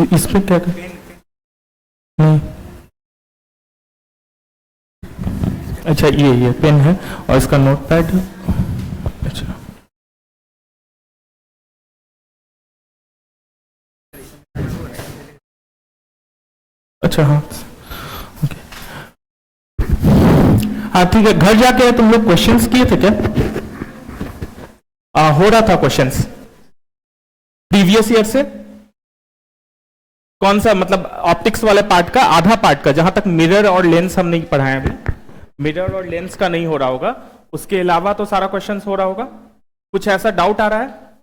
तो इस पे क्या कर नहीं, अच्छा ये पेन है और इसका नोट पैड। अच्छा अच्छा हाँ ओके। हाँ ठीक है, घर जाके तुम लोग क्वेश्चंस किए थे क्या? हो रहा था क्वेश्चंस प्रीवियस ईयर से। कौन सा मतलब ऑप्टिक्स वाले पार्ट का, आधा पार्ट का, जहां तक मिरर और लेंस हम नहीं पढ़ाए अभी, मिरर और लेंस का नहीं हो रहा होगा, उसके अलावा तो सारा क्वेश्चंस हो रहा होगा। कुछ ऐसा डाउट आ रहा है?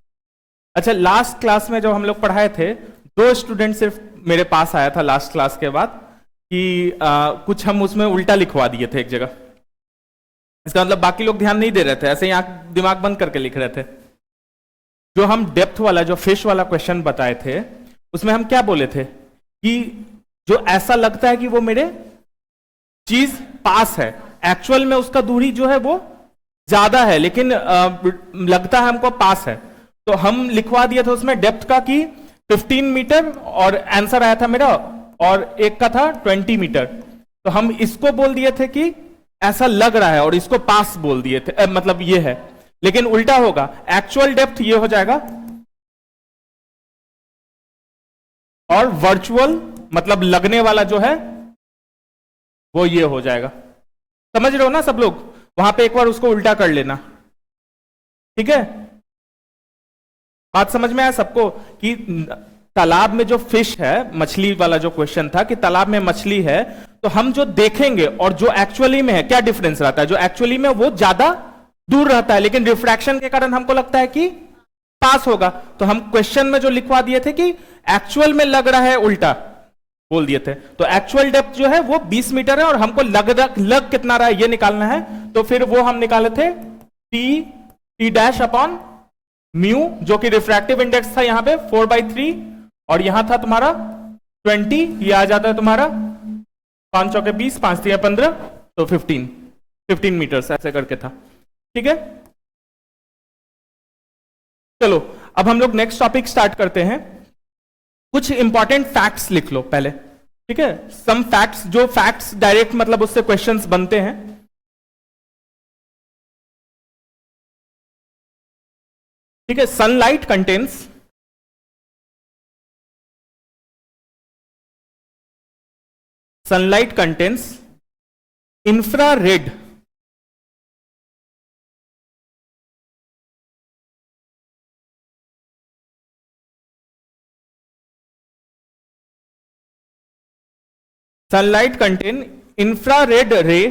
अच्छा लास्ट क्लास में जब हम लोग पढ़ाए थे, 2 स्टूडेंट सिर्फ मेरे पास आया था लास्ट क्लास के बाद कि कुछ हम उसमें उल्टा लिखवा दिए थे एक जगह। इसका मतलब बाकी लोग ध्यान नहीं दे रहे थे, ऐसे ही आंख दिमाग बंद करके लिख रहे थे। जो हम डेप्थ वाला, जो फिश वाला क्वेश्चन बताए थे, उसमें हम क्या बोले थे कि जो ऐसा लगता है कि वो मेरे चीज पास है, एक्चुअल में उसका दूरी जो है वो ज्यादा है, लेकिन लगता है हमको पास है। तो हम लिखवा दिया था उसमें डेप्थ का कि 15 मीटर, और आंसर आया था मेरा, और एक का था 20 मीटर। तो हम इसको बोल दिए थे कि ऐसा लग रहा है, और इसको पास बोल दिए थे, मतलब ये है, लेकिन उल्टा होगा, एक्चुअल डेप्थ ये हो जाएगा और वर्चुअल मतलब लगने वाला जो है वो ये हो जाएगा। समझ रहे हो ना सब लोग? वहां पे एक बार उसको उल्टा कर लेना, ठीक है? बात समझ में आया सबको कि तालाब में जो फिश है, मछली वाला जो क्वेश्चन था कि तालाब में मछली है, तो हम जो देखेंगे और जो एक्चुअली में है क्या डिफरेंस रहता है? जो एक्चुअली में वो ज्यादा दूर रहता है, लेकिन रिफ्रैक्शन के कारण हमको लगता है कि पास होगा। तो हम क्वेश्चन में जो लिखवा दिए थे कि एक्चुअल में लग रहा है उल्टा बोल दिए थे। तो एक्चुअल डेप्थ जो है वो 20 मीटर है, और हमको लग कितना रहा है ये निकालना है। तो फिर वो हम निकाले थे टी डैश अपॉन म्यू, जो कि रिफ्रैक्टिव इंडेक्स था यहां पे 4/3, और यहां था तुम्हारा 20, ये आ जाता है तुम्हारा 5 चौके 20, 5 3 15, तो 15 मीटर ऐसे करके था, ठीक है? चलो अब हम लोग नेक्स्ट टॉपिक स्टार्ट करते हैं। कुछ इंपॉर्टेंट फैक्ट्स लिख लो पहले, ठीक है? सम फैक्ट्स, जो फैक्ट्स डायरेक्ट मतलब उससे क्वेश्चंस बनते हैं। ठीक है, सनलाइट कंटेंस इंफ्रारेड रे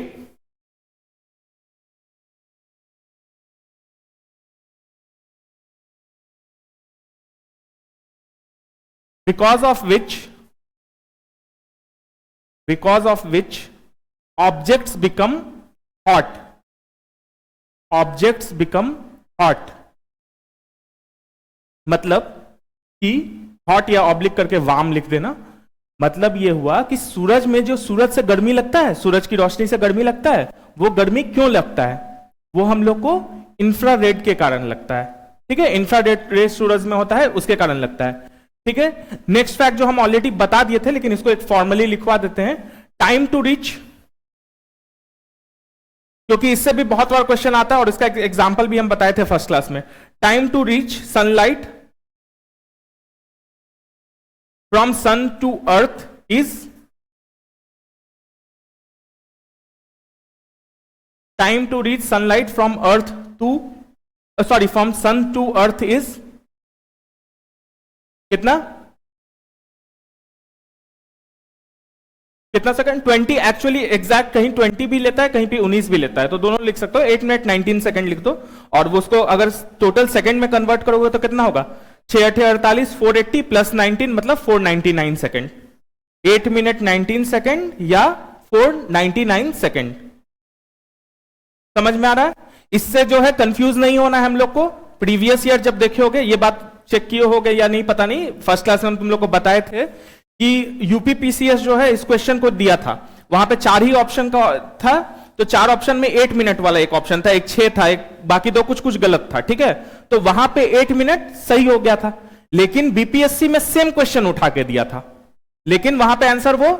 because of which objects become hot. मतलब कि हॉट या ऑब्लिक करके वार्म लिख देना। मतलब ये हुआ कि सूरज में जो सूरज से गर्मी लगता है, सूरज की रोशनी से गर्मी लगता है, वो गर्मी क्यों लगता है? वो हम लोग को इंफ्रारेड के कारण लगता है, ठीक है? इंफ्रारेड रे सूरज में होता है, उसके कारण लगता है, ठीक है? नेक्स्ट फैक्ट जो हम ऑलरेडी बता दिए थे, लेकिन इसको एक फॉर्मली लिखवा देते हैं, टाइम टू रीच, क्योंकि इससे भी बहुत बार क्वेश्चन आता है और इसका एग्जांपल भी हम बताए थे फर्स्ट क्लास में। Time to reach sunlight from sun to earth is, time to reach sunlight from earth to, sorry from sun to earth is कितना सेकंड? 20। एक्चुअली एग्जैक्ट कहीं 20 भी लेता है, कहीं पे 19 भी लेता है, तो दोनों लिख सकते हो। 8 मिनट 19 सेकंड लिख दो, और वो उसको अगर टोटल सेकंड में कन्वर्ट करोगे तो कितना होगा? 6 8 48, 480 प्लस 19 मतलब 499 सेकंड। 8 मिनट 19 सेकंड या 499 सेकंड। समझ में आ रहा है? इससे जो है कंफ्यूज नहीं होना है हम लोग को। प्रीवियस ईयर जब देखे होगे, ये बात चेक किए होगे या नहीं पता नहीं, फर्स्ट क्लास में हम तुम लोग को बताए थे कि यूपीपीसीएस जो है इस क्वेश्चन को दिया था, वहां पे 4 ही ऑप्शन का था, तो 4 ऑप्शन में 8 मिनट वाला एक ऑप्शन था, एक 6 था, एक बाकी 2 कुछ गलत था, ठीक है? तो वहां पे 8 मिनट सही हो गया था, लेकिन बीपीएससी में सेम क्वेश्चन उठा के दिया था, लेकिन वहां पे आंसर वो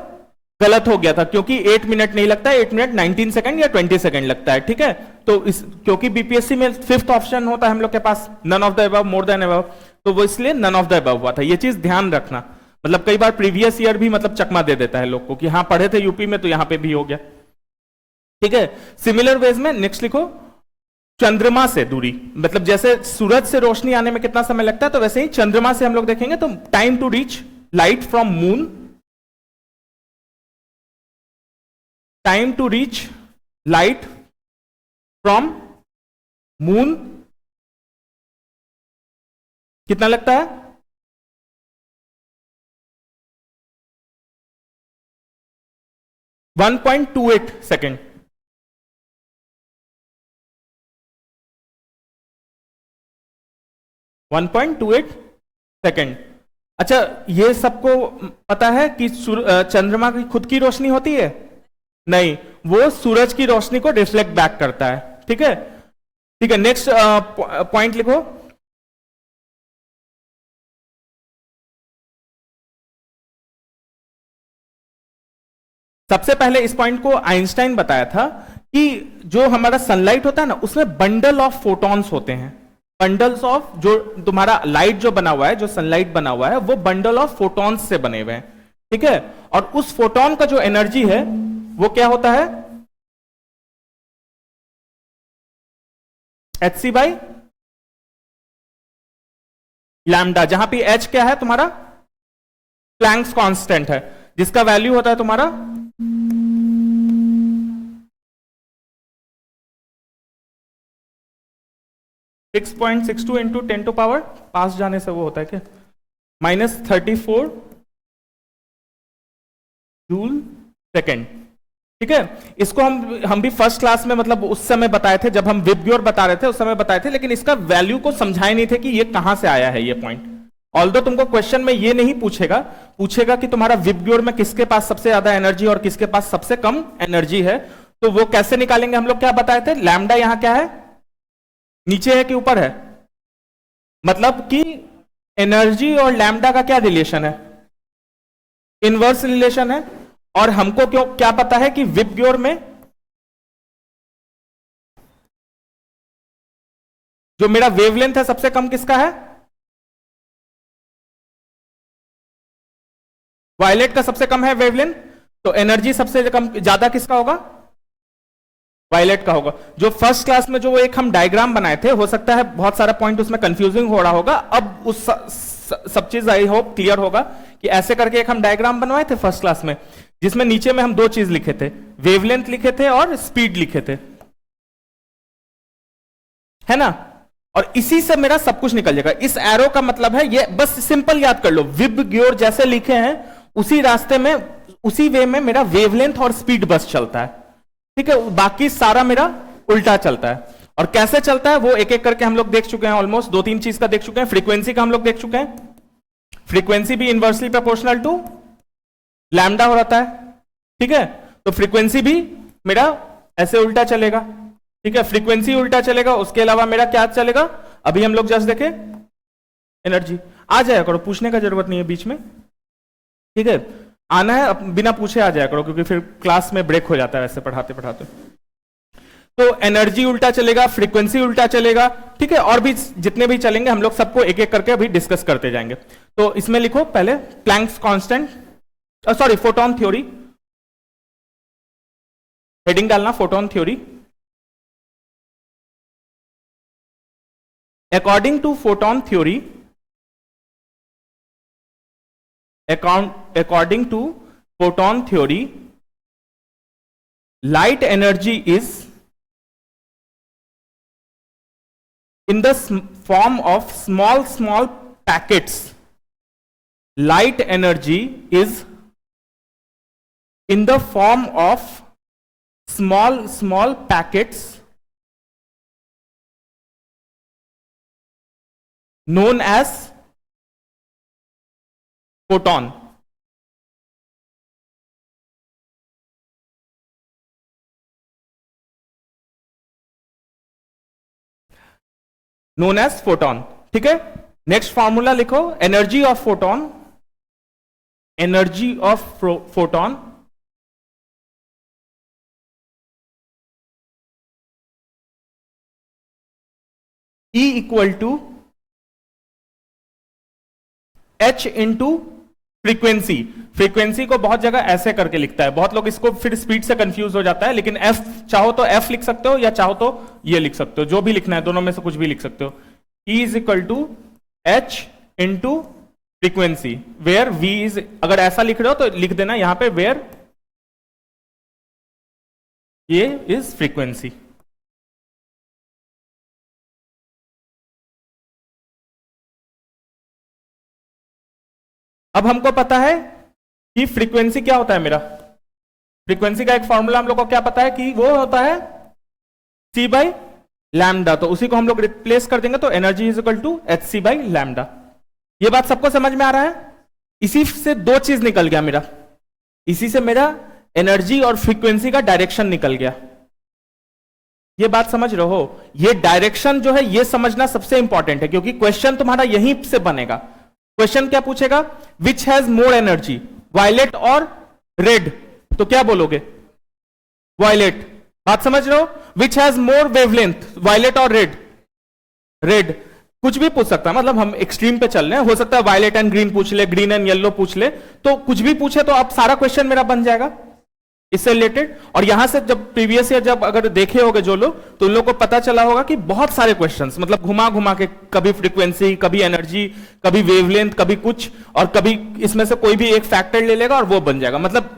गलत हो गया था, क्योंकि 8 मिनट नहीं लगता है, 8 मिनट 19 सेकंड या 20 सेकंड लगता है, ठीक है। तो इस क्योंकि बीपीएससी में फिफ्थ ऑप्शन होता है हम लोग के पास, none of the above, more than above, तो वो इसलिए नन ऑफ द अबव हुआ था। ये चीज ध्यान रखना, मतलब कई बार प्रीवियस ईयर भी मतलब चकमा दे देता है लोग को कि हाँ पढ़े थे यूपी में तो यहां पे भी हो गया, ठीक है। सिमिलर वेज में नेक्स्ट लिखो, चंद्रमा से दूरी, मतलब जैसे सूरज से रोशनी आने में कितना समय लगता है, तो वैसे ही चंद्रमा से हम लोग देखेंगे तो time to reach light from moon, time to reach light from moon कितना लगता है? 1.28 सेकेंड। सेकेंड। अच्छा, ये सबको पता है कि चंद्रमा की खुद की रोशनी होती है? नहीं, वो सूरज की रोशनी को रिफ्लेक्ट बैक करता है, ठीक है। ठीक है, नेक्स्ट पॉइंट लिखो। सबसे पहले इस पॉइंट को आइंस्टाइन बताया था कि जो हमारा सनलाइट होता है ना, उसमें बंडल ऑफ फोटॉन्स होते हैं, बंडल्स ऑफ, जो तुम्हारा लाइट जो बना हुआ है, जो सनलाइट बना हुआ है, वो बंडल ऑफ फोटॉन्स से बने हुए हैं, ठीक है। और उस फोटोन का जो एनर्जी है वो क्या होता है? hc बाई लैम्डा, जहां पे h क्या है तुम्हारा? प्लैंक्स कांस्टेंट है, जिसका वैल्यू होता है तुम्हारा 6.62 इंटू 10 टू पावर, पास जाने से वो होता है क्या, -34 जूल सेकेंड, ठीक है। इसको हम भी फर्स्ट क्लास में मतलब उस समय बताए थे, जब हम विबग्योर बता रहे थे उस समय बताए थे, लेकिन इसका वैल्यू को समझाए नहीं थे कि ये कहां से आया है ये पॉइंट। ऑल्दो तुमको क्वेश्चन में ये नहीं पूछेगा कि तुम्हारा विबग्योर में किसके पास सबसे ज्यादा एनर्जी और किसके पास सबसे कम एनर्जी है, तो वो कैसे निकालेंगे हम लोग, क्या बताए थे? लैम्डा यहां क्या है, नीचे है कि ऊपर है, मतलब कि एनर्जी और लैम्डा का क्या रिलेशन है? इनवर्स रिलेशन है। और हमको क्या पता है कि विबग्योर में जो मेरा वेवलेंथ है सबसे कम किसका है? वायलेट का सबसे कम है वेवलेंथ, तो एनर्जी सबसे कम ज्यादा किसका होगा? वायलेट का होगा। जो फर्स्ट क्लास में जो एक हम डायग्राम बनाए थे, हो सकता है बहुत सारा पॉइंट उसमें कंफ्यूजिंग हो रहा होगा, अब उस सब चीज आई होप क्लियर होगा कि ऐसे करके एक हम डायग्राम बनवाए थे फर्स्ट क्लास में, जिसमें नीचे में हम दो चीज लिखे थे, वेवलेंथ लिखे थे और स्पीड लिखे थे, है ना। और इसी से मेरा सब कुछ निकल जाएगा। इस एरो का मतलब है, ये बस सिंपल याद कर लो, विबग्योर जैसे लिखे हैं उसी रास्ते में, उसी वे में मेरा वेवलेंथ और स्पीड बस चलता है, ठीक है। बाकी सारा मेरा उल्टा चलता है। और कैसे चलता है वो एक एक करके हम लोग देख चुके हैं, ऑलमोस्ट दो तीन चीज का देख चुके हैं। फ्रीक्वेंसी का हम लोग देख चुके हैं, फ्रीक्वेंसी भी इनवर्सली प्रोपोर्शनल टू लैम्डा हो रहता है, ठीक है। तो फ्रीक्वेंसी भी मेरा ऐसे उल्टा चलेगा, ठीक है। फ्रीक्वेंसी उल्टा चलेगा, उसके अलावा मेरा क्या चलेगा, अभी हम लोग जस्ट देखे, एनर्जी। आ जाया करो, पूछने का जरूरत नहीं है बीच में, ठीक है। आना है बिना पूछे आ जाया करो, क्योंकि फिर क्लास में ब्रेक हो जाता है ऐसे पढ़ाते पढ़ाते। तो एनर्जी उल्टा चलेगा, फ्रीक्वेंसी उल्टा चलेगा, ठीक है। और भी जितने भी चलेंगे हम लोग सबको एक एक करके अभी डिस्कस करते जाएंगे। तो इसमें लिखो पहले Planck's constant, sorry photon theory, heading डालना photon theory. According to photon theory, according to photon theory, light energy is in the form of small packets. Light energy is in the form of small packets known as photon. known as photon, ठीक है। Next formula लिखो, energy of photon, energy of photon E equal to H into frequency. Frequency को बहुत जगह ऐसे करके लिखता है, बहुत लोग इसको फिर स्पीड से कंफ्यूज हो जाता है, लेकिन F चाहो तो F लिख सकते हो या चाहो तो ये लिख सकते हो, जो भी लिखना है दोनों में से कुछ भी लिख सकते हो। E is equal to H into frequency, where V is, अगर ऐसा लिख रहे हो तो लिख देना यहां पे वेयर ये इज फ्रीक्वेंसी। अब हमको पता है कि फ्रीक्वेंसी क्या होता है, मेरा फ्रीक्वेंसी का एक फॉर्मूला हम लोग को क्या पता है कि वो होता है C बाई लैम्डा, तो उसी को हम लोग रिप्लेस कर देंगे, तो energy is equal to H C by lambda. ये बात सबको समझ में आ रहा है? इसी से दो चीज निकल गया मेरा, इसी से मेरा एनर्जी और फ्रीक्वेंसी का डायरेक्शन निकल गया। ये बात समझ रहे हो? ये डायरेक्शन जो है ये समझना सबसे इंपॉर्टेंट है, क्योंकि क्वेश्चन तुम्हारा यहीं से बनेगा। क्वेश्चन क्या पूछेगा? Which has more energy, violet और रेड, तो क्या बोलोगे? वायलेट। बात समझ रहे हो? Which has more wavelength, violet और रेड? रेड। कुछ भी पूछ सकता है, मतलब हम एक्सट्रीम पे चल रहे हैं, हो सकता है वायलेट एंड ग्रीन पूछ ले, ग्रीन एंड येलो पूछ ले, तो कुछ भी पूछे तो अब सारा क्वेश्चन मेरा बन जाएगा इससे रिलेटेड। और यहां से जब प्रीवियस ईयर जब अगर देखे होगे जो लोग, तो उन लोगों को पता चला होगा कि बहुत सारे क्वेश्चंस, मतलब घुमा घुमा के, कभी फ्रीक्वेंसी, कभी एनर्जी, कभी वेवलेंथ, कभी कुछ, और कभी इसमें से कोई भी एक फैक्टर ले लेगा और वो बन जाएगा। मतलब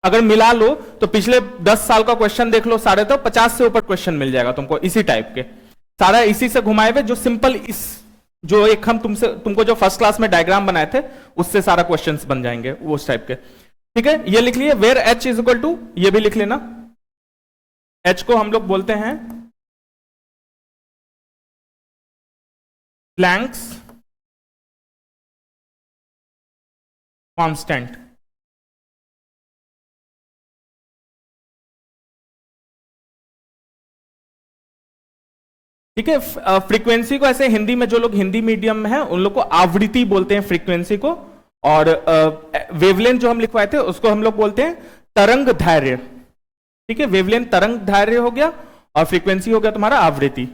अगर मिला लो तो पिछले 10 साल का क्वेश्चन देख लो सारे, तो 50 से ऊपर क्वेश्चन मिल जाएगा तुमको इसी टाइप के, सारा इसी से घुमाए हुए, जो सिंपल इस जो एक हम तुमको जो फर्स्ट क्लास में डायग्राम बनाए थे उससे सारा क्वेश्चंस बन जाएंगे उस टाइप के। ठीक है, ये लिख लिए, where H is equal to, ये भी लिख लेना, H को हम लोग बोलते हैं प्लैंक्स कांस्टेंट। ठीक है, फ्रीक्वेंसी को ऐसे हिंदी में, जो लोग हिंदी मीडियम में हैं उन लोग को आवृत्ति बोलते हैं फ्रीक्वेंसी को, और वेवलेंथ जो हम लिखवाए थे उसको हम लोग बोलते हैं तरंग दैर्घ्य। ठीक है, वेवलेंथ तरंग दैर्घ्य हो गया और फ्रीक्वेंसी हो गया तुम्हारा आवृत्ति।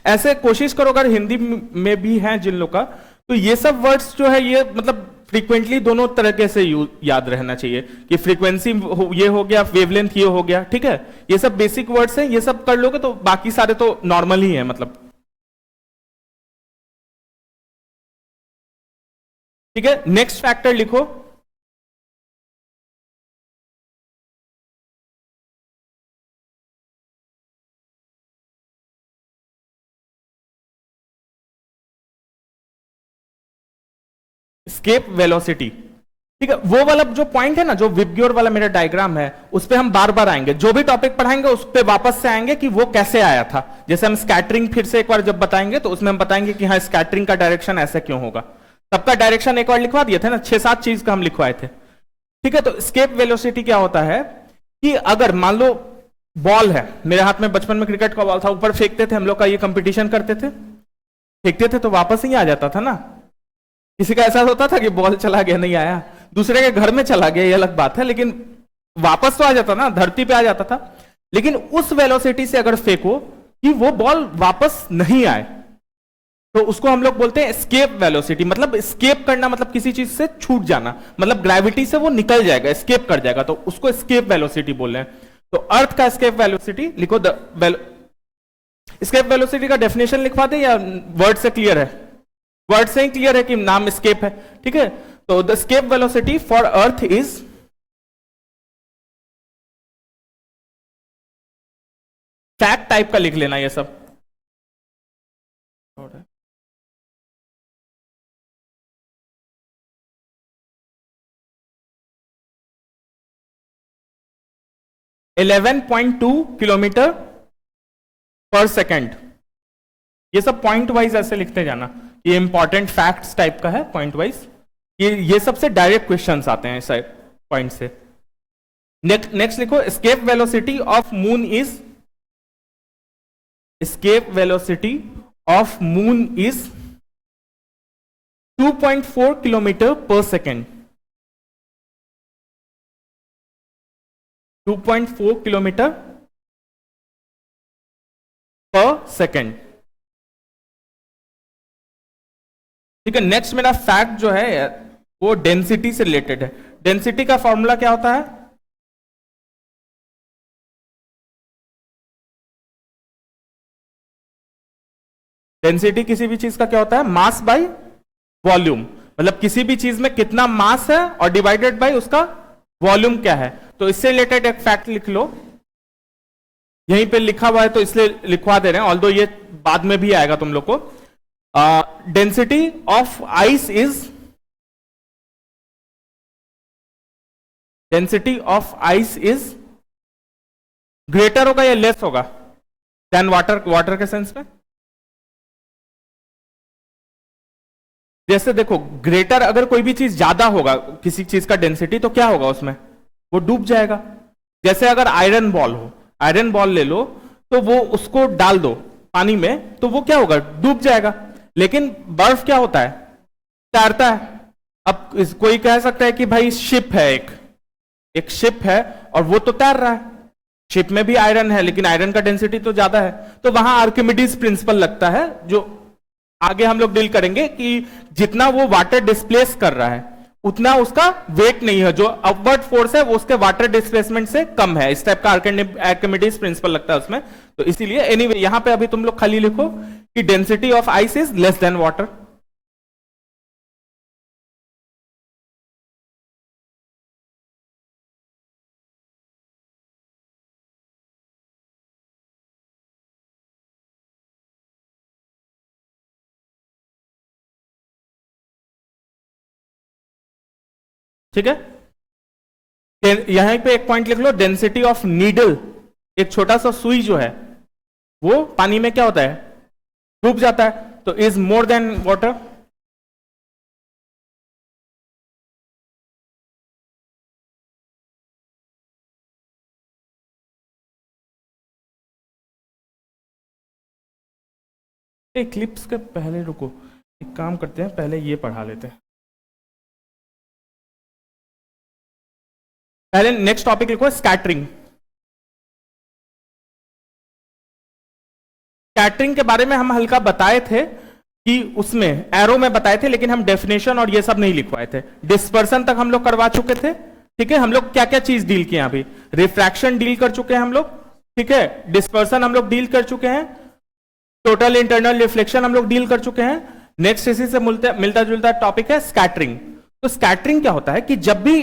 ऐसे कोशिश करो, अगर हिंदी में भी हैं जिन लोग का, तो ये सब वर्ड्स जो है ये मतलब फ्रीक्वेंटली दोनों तरीके से याद रहना चाहिए कि फ्रीक्वेंसी ये हो गया, वेवलेंथ ये हो गया। ठीक है, ये सब बेसिक वर्ड्स हैं, ये सब कर लोगे तो बाकी सारे तो नॉर्मल ही है मतलब। ठीक है, नेक्स्ट फैक्टर लिखो, एस्केप वेलोसिटी। ठीक है, वो वाला जो पॉइंट है ना, जो विबग्योर वाला मेरा डायग्राम है, उस पर हम बार बार आएंगे, जो भी टॉपिक पढ़ाएंगे उस पर वापस से आएंगे कि वो कैसे आया था। जैसे हम स्कैटरिंग फिर से एक बार जब बताएंगे तो उसमें हम बताएंगे कि हाँ स्कैटरिंग का डायरेक्शन ऐसा क्यों होगा। सबका डायरेक्शन एक बार लिखवा दिए थे ना, 6-7 चीज का हम लिखवाए थे। ठीक है, तो एस्केप वेलोसिटी क्या होता है कि अगर मान लो बॉल है, मेरे हाथ में बचपन में क्रिकेट का बॉल था, ऊपर फेंकते थे हम लोग का, ये कंपटीशन करते थे, फेंकते थे तो वापस ही आ जाता था ना। किसी का ऐसा होता था कि बॉल चला गया नहीं आया, दूसरे के घर में चला गया, ये अलग बात है, लेकिन वापस तो आ जाता ना, धरती पे आ जाता था। लेकिन उस वेलोसिटी से अगर फेंको कि वो बॉल वापस नहीं आए, तो उसको हम लोग बोलते हैं एस्केप वेलोसिटी। मतलब एस्केप करना मतलब किसी चीज से छूट जाना, मतलब ग्रेविटी से वो निकल जाएगा, एस्केप कर जाएगा, तो उसको एस्केप वेलोसिटी बोल रहे हैं। तो अर्थ का एस्केप वेलोसिटी लिखो, एस्केप वेलोसिटी का डेफिनेशन लिखवा दे या वर्ड से क्लियर है? वर्ड से ही क्लियर है कि नाम एस्केप है। ठीक है, तो the escape velocity for earth is fact type का लिख लेना ये सब। 11.2 किलोमीटर पर सेकेंड। ये सब पॉइंट वाइज ऐसे लिखते जाना, ये इंपॉर्टेंट फैक्ट्स टाइप का है पॉइंट वाइज। ये सबसे डायरेक्ट क्वेश्चंस आते हैं इस पॉइंट से। नेक्स्ट लिखो, escape velocity of moon is, escape velocity of moon is 2.4 kilometre पर सेकेंड। 2.4 किलोमीटर पर सेकेंड। ठीक है, नेक्स्ट मेरा फैक्ट जो है वो डेंसिटी से रिलेटेड है। डेंसिटी का फॉर्मूला क्या होता है? डेंसिटी किसी भी चीज का क्या होता है? Mass by volume. मतलब किसी भी चीज में कितना मास है और डिवाइडेड बाय उसका वॉल्यूम क्या है। तो इससे रिलेटेड एक फैक्ट लिख लो, यहीं पे लिखा हुआ है तो इसलिए लिखवा दे रहे हैं, ऑल्दो ये बाद में भी आएगा तुम लोग को। Density of ice is, density of ice is greater होगा या लेस होगा देन वाटर? वाटर के सेंस में जैसे देखो, ग्रेटर अगर कोई भी चीज ज्यादा होगा किसी चीज का डेंसिटी तो क्या होगा उसमें? वो डूब जाएगा। जैसे अगर आयरन बॉल हो, आयरन बॉल ले लो तो वो उसको डाल दो पानी में तो वो क्या होगा? डूब जाएगा। लेकिन बर्फ क्या होता है? तैरता है। अब कोई कह सकता है कि भाई शिप है, एक शिप है और वो तो तैर रहा है, शिप में भी आयरन है लेकिन आयरन का डेंसिटी तो ज्यादा है। तो वहां आर्किमिडीज प्रिंसिपल लगता है, जो आगे हम लोग डील करेंगे कि जितना वो वाटर डिस्प्लेस कर रहा है उतना उसका वेट नहीं है, जो अपवर्ड फोर्स है वो उसके वाटर डिस्प्लेसमेंट से कम है। इस टाइप का आर्किमिडीज प्रिंसिपल लगता है उसमें। तो इसीलिए एनीवे यहां पे अभी तुम लोग खाली लिखो कि density of ice is less than water. ठीक है, यहां पे एक पॉइंट लिख लो, डेंसिटी ऑफ नीडल, एक छोटा सा सुई जो है वो पानी में क्या होता है? डूब जाता है, तो is more than water. Clips के पहले रुको, एक काम करते हैं, पहले ये पढ़ा लेते हैं। पहले नेक्स्ट टॉपिक लिखो, स्कैटरिंग। स्कैटरिंग के बारे में हम हल्का बताए थे कि उसमें एरो में बताए थे, लेकिन हम डेफिनेशन और ये सब नहीं लिखवाए थे। डिस्पर्सन तक हम लोग करवा चुके थे। ठीक है, हम लोग क्या क्या चीज डील किए? अभी रिफ्रैक्शन डील कर चुके हैं हम लोग। ठीक है, डिस्पर्सन हम लोग डील कर चुके हैं, टोटल इंटरनल रिफ्लेक्शन हम लोग डील कर चुके हैं। नेक्स्ट इसी से मिलता जुलता टॉपिक है स्कैटरिंग। तो स्कैटरिंग क्या होता है कि जब भी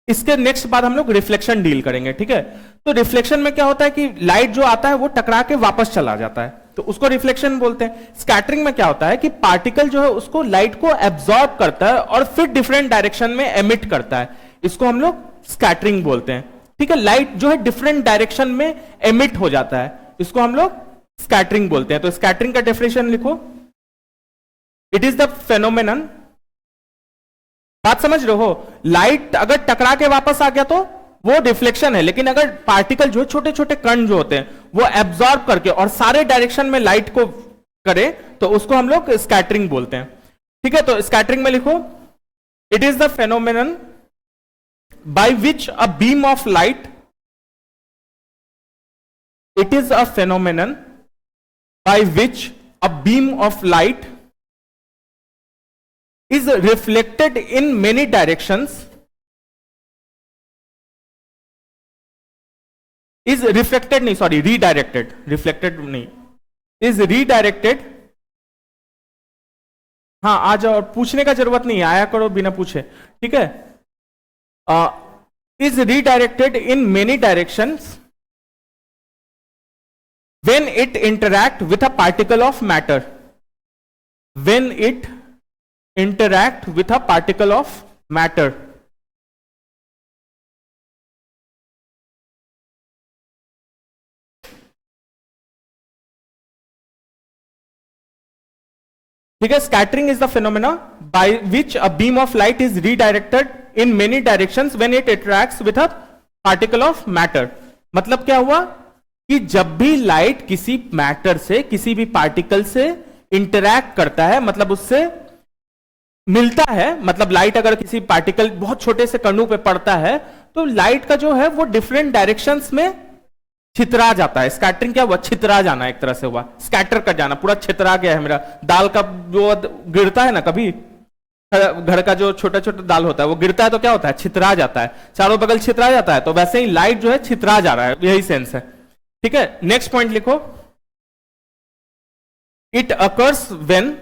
इसके नेक्स्ट बाद हम लोग रिफ्लेक्शन डील करेंगे। ठीक है, तो रिफ्लेक्शन में क्या होता है कि लाइट जो आता है वो टकरा के वापस चला जाता है, तो उसको रिफ्लेक्शन बोलते हैं। स्कैटरिंग में क्या होता है कि पार्टिकल जो है उसको लाइट को एब्जॉर्ब करता है और फिर डिफरेंट डायरेक्शन में एमिट करता है, इसको हम लोग स्कैटरिंग बोलते हैं। ठीक है, लाइट जो है डिफरेंट डायरेक्शन में एमिट हो जाता है, इसको हम लोग स्कैटरिंग बोलते हैं। तो स्कैटरिंग का डेफिनेशन लिखो, इट इज द फेनोमेनन, बात समझ रहे हो? लाइट अगर टकरा के वापस आ गया तो वो रिफ्लेक्शन है, लेकिन अगर पार्टिकल जो है छोटे छोटे कण जो होते हैं वो एब्जॉर्ब करके और सारे डायरेक्शन में लाइट को करे तो उसको हम लोग स्कैटरिंग बोलते हैं। ठीक है, तो स्कैटरिंग में लिखो, it is the phenomenon by which a beam of light, it is a phenomenon by which a beam of light is reflected in many directions, is reflected नहीं, sorry, redirected, reflected नहीं, is redirected। हाँ, आ जाओ, पूछने का जरूरत नहीं, आया करो बिना पूछे। ठीक है, is redirected in many directions when it interact with a particle of matter, when it interact with a particle of matter। ठीक है, scattering is the phenomena by which a beam of light is redirected in many directions when it interacts with a particle of matter. मतलब क्या हुआ कि जब भी light किसी matter से, किसी भी पार्टिकल से इंटरैक्ट करता है, मतलब उससे मिलता है, मतलब लाइट अगर किसी पार्टिकल बहुत छोटे से कणु पे पड़ता है तो लाइट का जो है वो डिफरेंट डायरेक्शंस में छितरा जाता है। स्कैटरिंग क्या हुआ? छितरा जाना, एक तरह से हुआ स्कैटर कर जाना, पूरा छितरा गया है मेरा। दाल का जो गिरता है ना, कभी घर का जो छोटा छोटा दाल होता है वो गिरता है तो क्या होता है? छितरा जाता है, चारों बगल छितरा जाता है। तो वैसे ही लाइट जो है छितरा जा रहा है, यही सेंस है। ठीक है, नेक्स्ट पॉइंट लिखो। इट अकर्स व्हेन,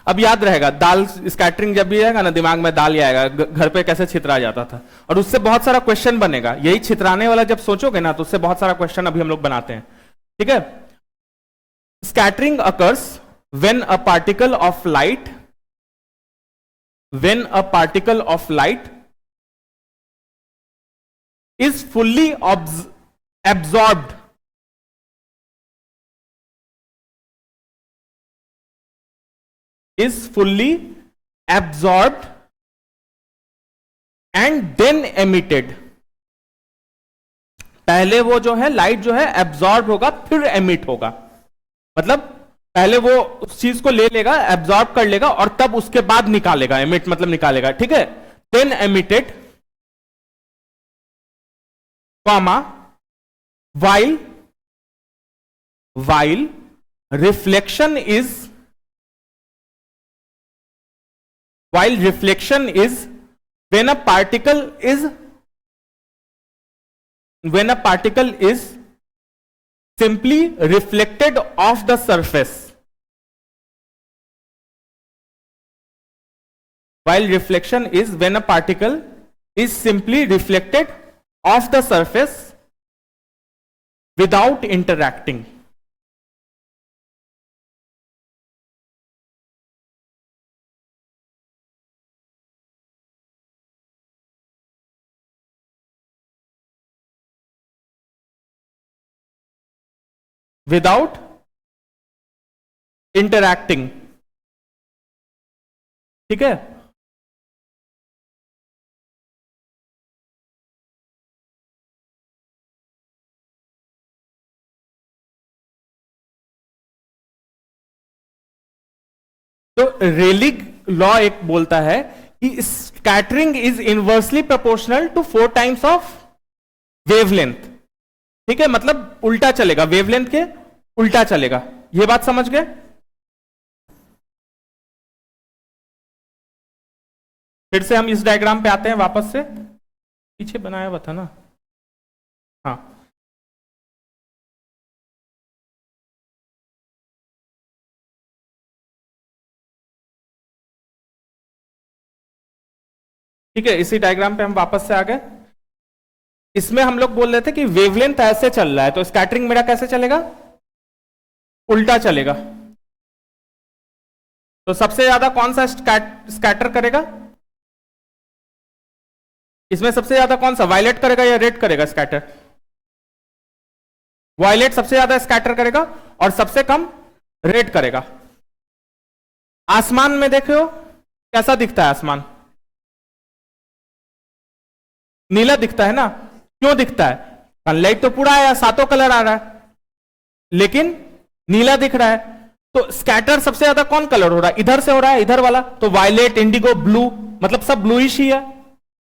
अब याद रहेगा दाल स्कैटरिंग जब भी आएगा ना दिमाग में, दाल ही आएगा, घर पे कैसे छितरा जाता था, और उससे बहुत सारा क्वेश्चन बनेगा। यही छितराने वाला जब सोचोगे ना तो उससे बहुत सारा क्वेश्चन अभी हम लोग बनाते हैं। ठीक है, scattering occurs when a particle of light, when a particle of light is fully absorbed and then emitted। पहले वो जो है लाइट जो है एब्जॉर्ब होगा फिर एमिट होगा, मतलब पहले वो उस चीज को ले लेगा, एब्जॉर्ब कर लेगा और तब उसके बाद निकालेगा। एमिट मतलब निकालेगा, ठीक है। Then emitted comma while reflection is when a particle is simply reflected off the surface, while reflection is when a particle is simply reflected off the surface without interacting। Without interacting, ठीक है। तो Rayleigh law एक बोलता है कि scattering is inversely proportional to 4 times of wavelength. ठीक है, मतलब उल्टा चलेगा, वेवलेंथ के उल्टा चलेगा। ये बात समझ गए? फिर से हम इस डायग्राम पे आते हैं वापस से, पीछे बनाया हुआ था ना। हाँ, ठीक है, इसी डायग्राम पे हम वापस से आ गए। इसमें हम लोग बोल रहे थे कि वेवलेंथ ऐसे चल रहा है तो स्कैटरिंग मेरा कैसे चलेगा? उल्टा चलेगा। तो सबसे ज्यादा कौन सा स्कैटर करेगा? इसमें सबसे ज्यादा कौन सा, वायलेट करेगा या रेड करेगा स्कैटर? वायलेट सबसे ज्यादा स्कैटर करेगा और सबसे कम रेड करेगा। आसमान में देखो कैसा दिखता है आसमान? नीला दिखता है ना। क्यों दिखता है? सनलाइट तो पूरा आया, सातों कलर आ रहा है, लेकिन नीला दिख रहा है। तो स्कैटर सबसे ज्यादा कौन कलर हो रहा है? इधर से हो रहा है, इधर वाला। तो वायलेट, इंडिगो, ब्लू, मतलब सब ब्लूइश ही है।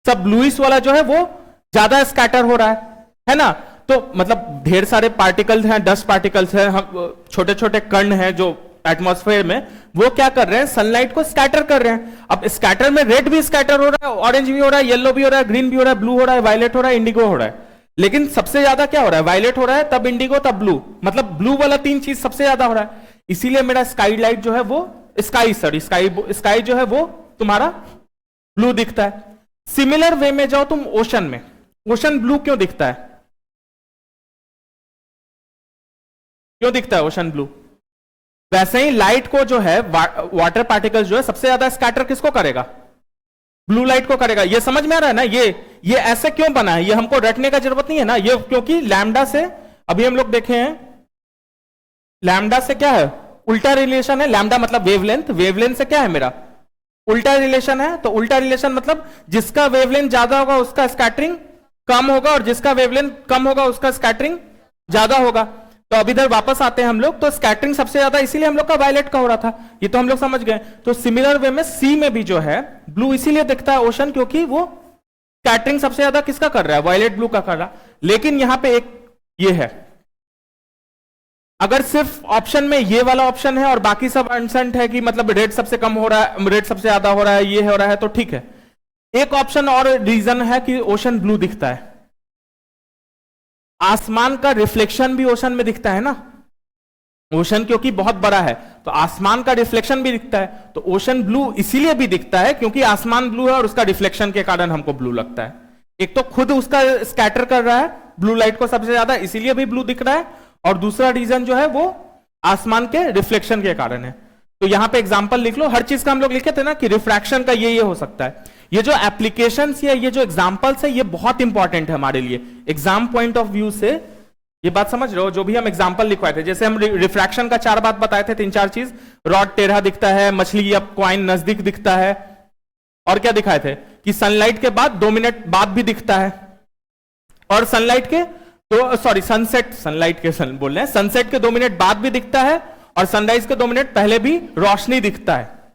सब ब्लूइश वाला जो है वो ज्यादा स्कैटर हो रहा है ना। तो मतलब ढेर सारे पार्टिकल्स हैं, डस्ट पार्टिकल्स हैं, छोटे छोटे कण हैं जो एटमॉस्फेयर में, वो क्या कर रहे हैं? सनलाइट को स्कैटर कर रहे हैं। अब स्कैटर में रेड भी स्कैटर हो रहा है, ऑरेंज भी हो रहा है, येलो भी हो रहा है, ग्रीन भी हो रहा है, ब्लू हो रहा है, वायलेट हो रहा है, इंडिगो हो रहा है। लेकिन सबसे ज्यादा क्या हो रहा है? वायलेट हो रहा है, तब इंडिगो, तब ब्लू, मतलब ब्लू वाला 3 चीज सबसे ज्यादा हो रहा है। इसीलिए मेरा स्काई लाइट जो है वो स्काई जो है वो तुम्हारा ब्लू दिखता है। सिमिलर वे में जाओ तुम ओशन में, ओशन ब्लू क्यों दिखता है? क्यों दिखता है ओशन ब्लू? वैसे ही लाइट को जो है, वाटर पार्टिकल्स जो है सबसे ज्यादा स्कैटर किसको करेगा? ब्लू लाइट को करेगा। ये समझ में आ रहा है ना? ये ऐसे क्यों बना है, ये हमको रटने का जरूरत नहीं है ना। ये क्योंकि लैम्डा से, अभी हम लोग देखे हैं, लैम्डा से क्या है? उल्टा रिलेशन है। लैम्डा मतलब वेवलेंथ, वेवलेंथ से क्या है मेरा? उल्टा रिलेशन है। तो उल्टा रिलेशन मतलब जिसका वेवलेंथ ज्यादा होगा उसका स्कैटरिंग कम होगा और जिसका वेवलेंथ कम होगा उसका स्कैटरिंग ज्यादा होगा। तो अब इधर वापस आते हैं हम लोग, तो स्कैटरिंग सबसे ज्यादा इसीलिए हम लोग का वायलेट का हो रहा था, ये तो हम लोग समझ गए। तो सिमिलर वे में सी में भी जो है ब्लू इसीलिए दिखता है ओशन, क्योंकि वो स्कैटरिंग सबसे ज्यादा किसका कर रहा है, वायलेट ब्लू का कर रहा है। लेकिन यहां पे एक ये है, अगर सिर्फ ऑप्शन में ये वाला ऑप्शन है और बाकी सब अनसेंट है कि मतलब रेड सबसे कम हो रहा है, रेड सबसे ज्यादा हो रहा है, ये हो रहा है, तो ठीक है। एक ऑप्शन और रीजन है कि ओशन ब्लू दिखता है, आसमान का रिफ्लेक्शन भी ओशन में दिखता है ना, ओशन क्योंकि बहुत बड़ा है तो आसमान का रिफ्लेक्शन भी दिखता है। तो ओशन ब्लू इसीलिए भी दिखता है क्योंकि आसमान ब्लू है और उसका रिफ्लेक्शन के कारण हमको ब्लू लगता है। एक तो खुद उसका स्कैटर कर रहा है ब्लू लाइट को सबसे ज्यादा, इसीलिए भी ब्लू दिख रहा है, और दूसरा रीजन जो है वो आसमान के रिफ्लेक्शन के कारण है। तो यहां पे एग्जांपल लिख लो, हर चीज का हम लोग लिखे थे ना कि रिफ्रैक्शन का ये हो सकता है। ये जो एप्लीकेशंस है, ये जो एग्जांपल्स है, ये बहुत इंपॉर्टेंट है हमारे लिए एग्जाम पॉइंट ऑफ व्यू से। ये बात समझ रहे हो, जो भी हम एग्जांपल लिखवाए थे, जैसे हम रिफ्रैक्शन का 4 बात बताए थे, 3-4 चीज, रॉड टेढ़ा दिखता है, मछली या कॉइन नजदीक दिखता है, और क्या दिखाए थे कि सनलाइट के बाद 2 मिनट बाद भी दिखता है, और सनलाइट के तो सॉरी सनसेट, सनलाइट के बोल रहे हैं, सनसेट के 2 मिनट बाद भी दिखता है, और सनराइज के 2 मिनट पहले भी रोशनी दिखता है।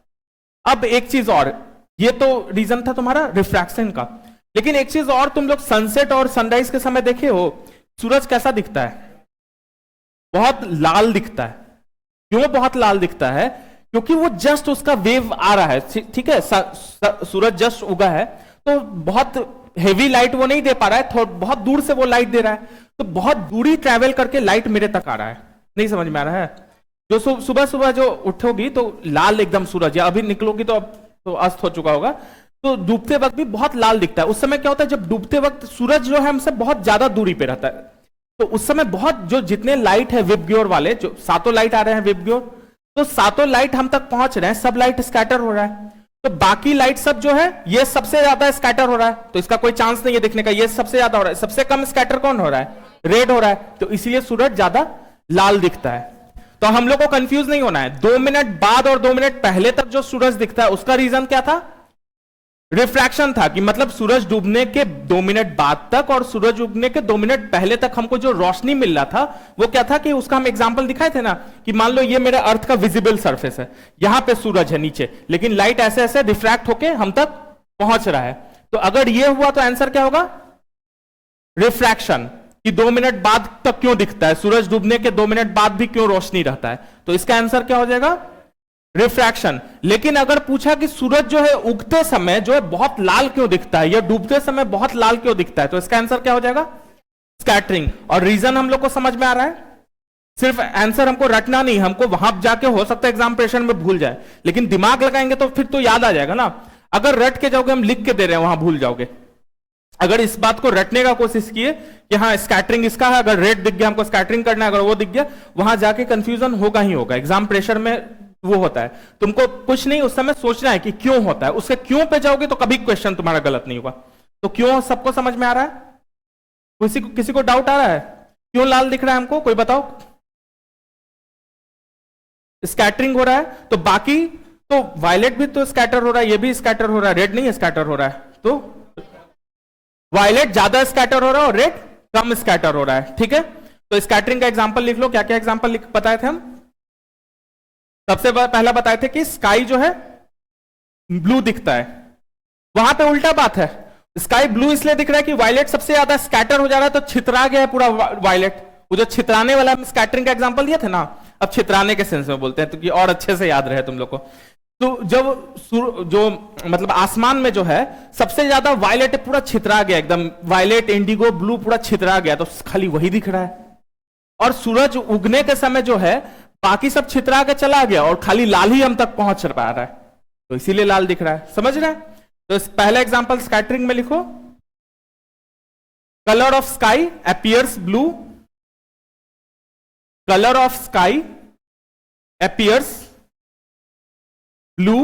अब एक चीज और, ये तो रीजन था तुम्हारा रिफ्रैक्शन का, लेकिन एक चीज और, तुम लोग सनसेट और सनराइज के समय देखे हो सूरज कैसा दिखता है, बहुत लाल दिखता है। क्यों बहुत लाल दिखता है? क्योंकि वो जस्ट उसका वेव आ रहा है, ठीक है, सूरज जस्ट उगा है तो बहुत हेवी लाइट वो नहीं दे पा रहा है, बहुत दूर से वो लाइट दे रहा है, तो बहुत दूरी ट्रेवल करके लाइट मेरे तक आ रहा है। नहीं समझ में आ रहा है? जो सुबह सुबह जो उठोगी तो लाल एकदम सूरज, या अभी निकलोगी तो अब तो अस्त हो चुका होगा, तो डूबते वक्त भी बहुत लाल दिखता है। उस समय क्या होता है, जब डूबते वक्त सूरज जो है हमसे बहुत ज्यादा दूरी पे रहता है, तो उस समय बहुत जो जितने लाइट है विबग्योर वाले, जो 7 लाइट आ रहे हैं विबग्योर, तो 7 लाइट हम तक पहुंच रहे हैं, सब लाइट स्कैटर हो रहा है, तो बाकी लाइट सब जो है ये सबसे ज्यादा स्कैटर हो रहा है, तो इसका कोई चांस नहीं है दिखने का, ये सबसे ज्यादा हो रहा है। सबसे कम स्कैटर कौन हो रहा है? रेड हो रहा है, तो इसलिए सूरज ज्यादा लाल दिखता है। तो हम लोग को कंफ्यूज नहीं होना है, 2 मिनट बाद और 2 मिनट पहले तक जो सूरज दिखता है उसका रीजन क्या था? रिफ्रैक्शन था, कि मतलब सूरज डूबने के 2 मिनट बाद तक और सूरज उगने के 2 मिनट पहले तक हमको जो रोशनी मिल रहा था वो क्या था, कि उसका हम एग्जांपल दिखाए थे ना, कि मान लो ये मेरे अर्थ का विजिबल सरफेस है, यहां पे सूरज है नीचे, लेकिन लाइट ऐसे ऐसे रिफ्रैक्ट होके हम तक पहुंच रहा है। तो अगर ये हुआ तो आंसर क्या होगा? रिफ्रैक्शन, कि 2 मिनट बाद तक क्यों दिखता है, सूरज डूबने के 2 मिनट बाद भी क्यों रोशनी रहता है, तो इसका आंसर क्या हो जाएगा? रिफ्रैक्शन। लेकिन अगर पूछा कि सूरज जो है उगते समय जो है बहुत लाल क्यों दिखता है, या डूबते समय बहुत लाल क्यों दिखता है, तो इसका आंसर क्या हो जाएगा? स्कैटरिंग। और रीजन हम लोग को समझ में आ रहा है, सिर्फ आंसर हमको रटना नहीं, हमको वहां जाके हो सकता है एग्जाम प्रेशर में भूल जाए, लेकिन दिमाग लगाएंगे तो फिर तो याद आ जाएगा ना। अगर रट के जाओगे, हम लिख के दे रहे हैं, वहां भूल जाओगे। अगर इस बात को रटने का कोशिश किए कि हाँ स्कैटरिंग इसका है, अगर रेड दिख गया हमको स्कैटरिंग करना है, अगर वो दिख गया, वहां जाके कंफ्यूजन होगा ही होगा। एग्जाम प्रेशर में वो होता है, तुमको कुछ नहीं उस समय सोचना है कि क्यों होता है, उसके क्यों पे जाओगे तो कभी क्वेश्चन तुम्हारा गलत नहीं होगा। तो क्यों सबको समझ में आ रहा है? किसी को डाउट आ रहा है क्यों लाल दिख रहा है हमको? कोई बताओ। स्कैटरिंग हो रहा है, तो बाकी तो वायलेट भी तो स्कैटर हो रहा है, ये भी स्कैटर हो रहा है, रेड नहीं स्कैटर हो रहा है, तो वायलेट ज्यादा स्कैटर हो रहा है और रेड कम स्कैटर हो रहा है। ठीक है, तो स्कैटरिंग का एग्जांपल लिख लो। क्या क्या एग्जांपल बताए थे हम? सबसे पहला बताए थे कि स्काई जो है ब्लू दिखता है, वहां पे उल्टा बात है, स्काई ब्लू इसलिए दिख रहा है कि वायलेट सबसे ज्यादा स्कैटर हो जा रहा है, तो छितरा गया है पूरा वायलेट। वो जो छितराने वाला स्कैटरिंग का एग्जांपल दिया था ना, अब छितराने के सेंस में बोलते हैं तो कि और अच्छे से याद रहे तुम लोग को। तो जब जो मतलब आसमान में जो है सबसे ज्यादा वायलेट पूरा छितरा गया, एकदम वायलेट इंडिगो ब्लू पूरा छितरा गया, तो खाली वही दिख रहा है। और सूरज उगने के समय जो है बाकी सब छितरा के चला गया और खाली लाल ही हम तक पहुंच पा रहा है, तो इसीलिए लाल दिख रहा है। समझ रहे हैं? तो इस पहला एग्जांपल स्कैटरिंग में लिखो, colour of sky appears blue, colour of sky appears blue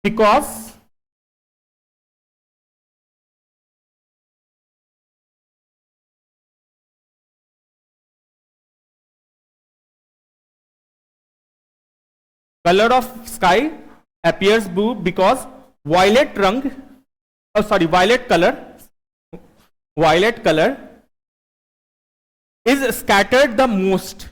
because color of sky appears blue because violet रंग, sorry violet colour is scattered the most.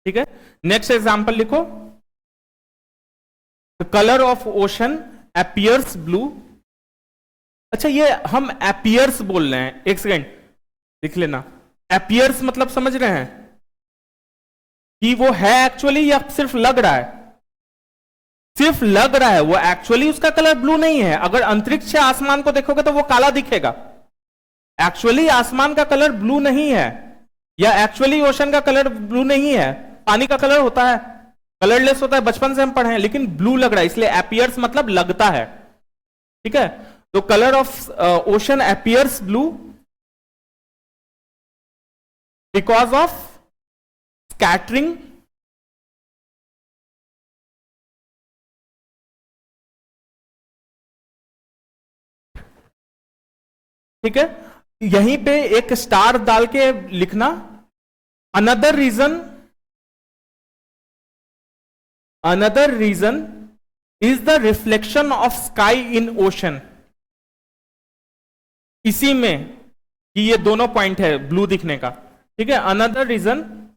ठीक है, नेक्स्ट एग्जांपल लिखो, the colour of ocean appears blue. अच्छा, ये हम appears बोल रहे हैं, एक सेकेंड लिख लेना। अपीयर्स मतलब समझ रहे हैं कि वो है एक्चुअली या सिर्फ लग रहा है? सिर्फ लग रहा है, वो एक्चुअली उसका कलर ब्लू नहीं है। अगर अंतरिक्ष से आसमान को देखोगे तो वो काला दिखेगा, एक्चुअली आसमान का कलर ब्लू नहीं है, या एक्चुअली ओशन का कलर ब्लू नहीं है। पानी का कलर होता है, कलरलेस होता है, बचपन से हम पढ़े हैं, लेकिन ब्लू लग रहा है, इसलिए अपीयर्स मतलब लगता है। ठीक है, तो colour of ocean appears blue because of scattering ठीक है, यहीं पे एक स्टार डाल के लिखना। Another reason is the reflection of sky in ocean. इसी में कि ये दोनों पॉइंट है ब्लू दिखने का। ठीक है, another reason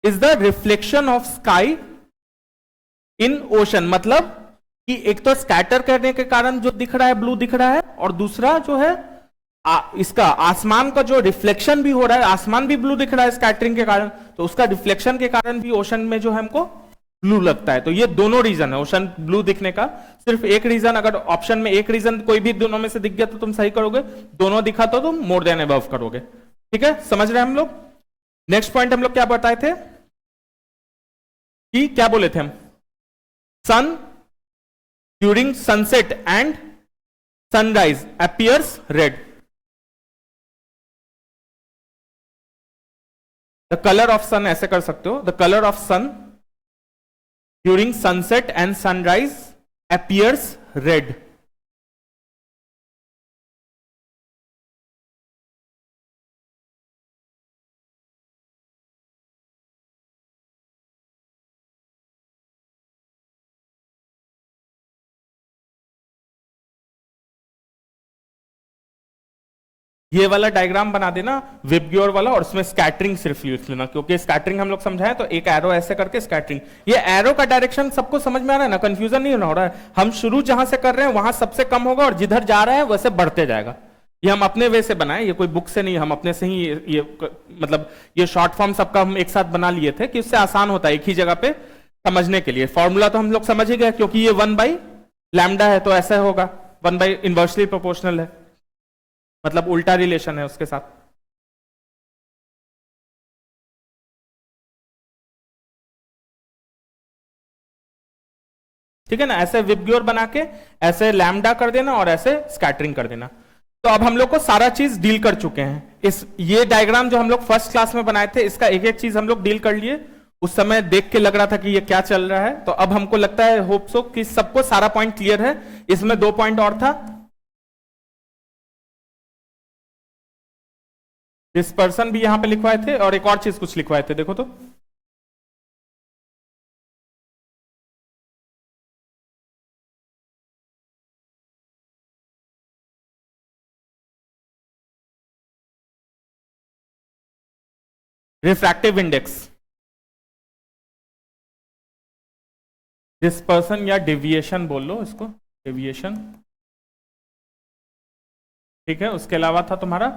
is the reflection of sky in ocean, मतलब कि एक तो स्कैटर करने के कारण जो दिख रहा है ब्लू दिख रहा है, और दूसरा जो है इसका आसमान का जो रिफ्लेक्शन भी हो रहा है, आसमान भी ब्लू दिख रहा है स्कैटरिंग के कारण, तो उसका रिफ्लेक्शन के कारण भी ओशन में जो है हमको ब्लू लगता है। तो ये दोनों रीजन है ओशन ब्लू दिखने का। सिर्फ एक रीजन, अगर ऑप्शन में एक रीजन कोई भी दोनों में से दिख गया तो तुम सही करोगे, दोनों दिखा तो तुम मोर देन अबव करोगे। ठीक है, समझ रहे हैं हम लोग। नेक्स्ट पॉइंट हम लोग क्या बताए थे कि क्या बोले थे हम, sun during sunset and sunrise appears red. The colour of sun ऐसे कर सकते हो, the colour of sun during sunset and sunrise appears red. ये वाला डायग्राम बना देना विबग्योर वाला, और उसमें स्कैटरिंग सिर्फ यूज लेना, क्योंकि स्कैटरिंग हम लोग समझाएं तो एक एरो ऐसे करके स्कैटरिंग। ये एरो का डायरेक्शन सबको समझ में आ रहा है ना, कंफ्यूजन नहीं हो रहा है। हम शुरू जहां से कर रहे हैं वहां सबसे कम होगा, और जिधर जा रहा है वैसे बढ़ते जाएगा। ये हम अपने वे से बनाए, ये कोई बुक से नहीं, हम अपने से ही ये मतलब ये शॉर्ट फॉर्म सबका हम एक साथ बना लिए थे कि उससे आसान होता है एक ही जगह पे समझने के लिए। फॉर्मूला तो हम लोग समझ ही गए, क्योंकि ये 1/λ है तो ऐसा होगा, 1 इनवर्सली प्रोपोर्शनल है, मतलब उल्टा रिलेशन है उसके साथ। ठीक है ना, ऐसे विबग्योर बना के ऐसे लैम्डा कर देना और ऐसे स्कैटरिंग कर देना। तो अब हम लोग को सारा चीज डील कर चुके हैं। इस ये डायग्राम जो हम लोग फर्स्ट क्लास में बनाए थे, इसका एक एक चीज हम लोग डील कर लिए। उस समय देख के लग रहा था कि ये क्या चल रहा है, तो अब हमको लगता है होप सो कि सबको सारा पॉइंट क्लियर है। इसमें 2 पॉइंट और था, डिस्पर्सन भी यहां पे लिखवाए थे, और एक और चीज कुछ लिखवाए थे, देखो तो रिफ्रैक्टिव इंडेक्स, डिस्पर्सन या डेविएशन बोल लो इसको, डेविएशन। ठीक है, उसके अलावा था तुम्हारा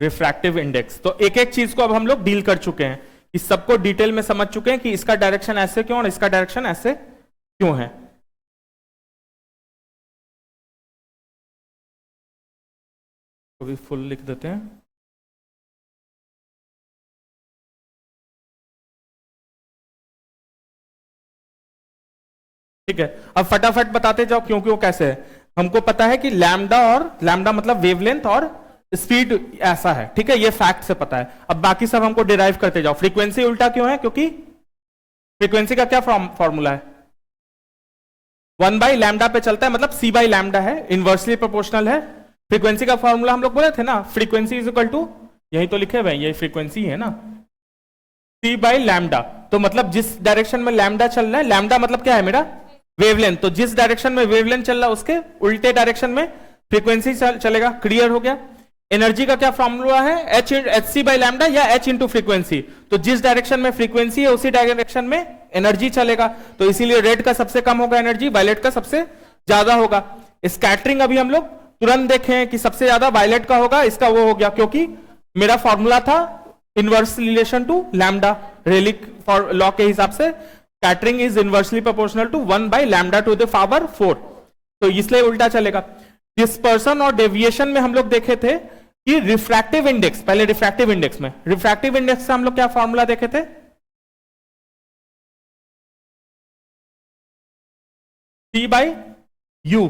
रिफ्रैक्टिव इंडेक्स। तो एक एक चीज को अब हम लोग डील कर चुके हैं, कि सबको डिटेल में समझ चुके हैं कि इसका डायरेक्शन ऐसे क्यों और इसका डायरेक्शन ऐसे क्यों है। तो भी फुल लिख देते हैं। ठीक है, अब फटाफट बताते जाओ क्यों क्यों कैसे है। हमको पता है कि लैम्डा, और लैम्डा मतलब वेवलेंथ और स्पीड ऐसा है। ठीक है, ये फैक्ट से पता है। अब बाकी सब हमको डिराइव करते जाओ। फ्रीक्वेंसी उल्टा क्यों है, क्योंकि फ्रीक्वेंसी का क्या फॉर्मूला है, 1/λ पे चलता है, मतलब c/λ है, इनवर्सली प्रोपोर्शनल है। फ्रीक्वेंसी का फॉर्मूला हम लोग बोले थे ना, फ्रीक्वेंसी इज इक्वल टू यही तो लिखे हुए हैं, यही फ्रीक्वेंसी है ना, c बाई लैम्डा। तो मतलब जिस डायरेक्शन में लैम्डा चल रहा है, लैम्डा मतलब क्या है मेरा वेवलेंथ, तो जिस डायरेक्शन में वेवलेंथ चल रहा है उसके उल्टे डायरेक्शन में फ्रीक्वेंसी चलेगा। क्लियर हो गया। एनर्जी का क्या फॉर्मूला है, एच सी बाई लैम्डा या एच इंटू फ्रीक्वेंसी। तो जिस डायरेक्शन में फ्रीक्वेंसी है उसी डायरेक्शन में एनर्जी चलेगा, तो इसीलिए रेड का सबसे कम होगा एनर्जी, वायलेट का सबसे ज्यादा होगा। स्कैटरिंग अभी हम लोग तुरंत देखें कि सबसे ज्यादा वायलेट का होगा, इसका वो हो गया क्योंकि मेरा फॉर्मूला था inverse relation to lambda, Rayleigh law के हिसाब से scattering is inversely proportional to 1 by lambda to the power 4, तो इसलिए उल्टा चलेगा। डिस्पर्सन और डेविएशन में हम लोग देखे थे कि रिफ्रैक्टिव इंडेक्स, पहले रिफ्रैक्टिव इंडेक्स में, रिफ्रैक्टिव इंडेक्स से हम लोग क्या फॉर्मूला देखे थे, T by you,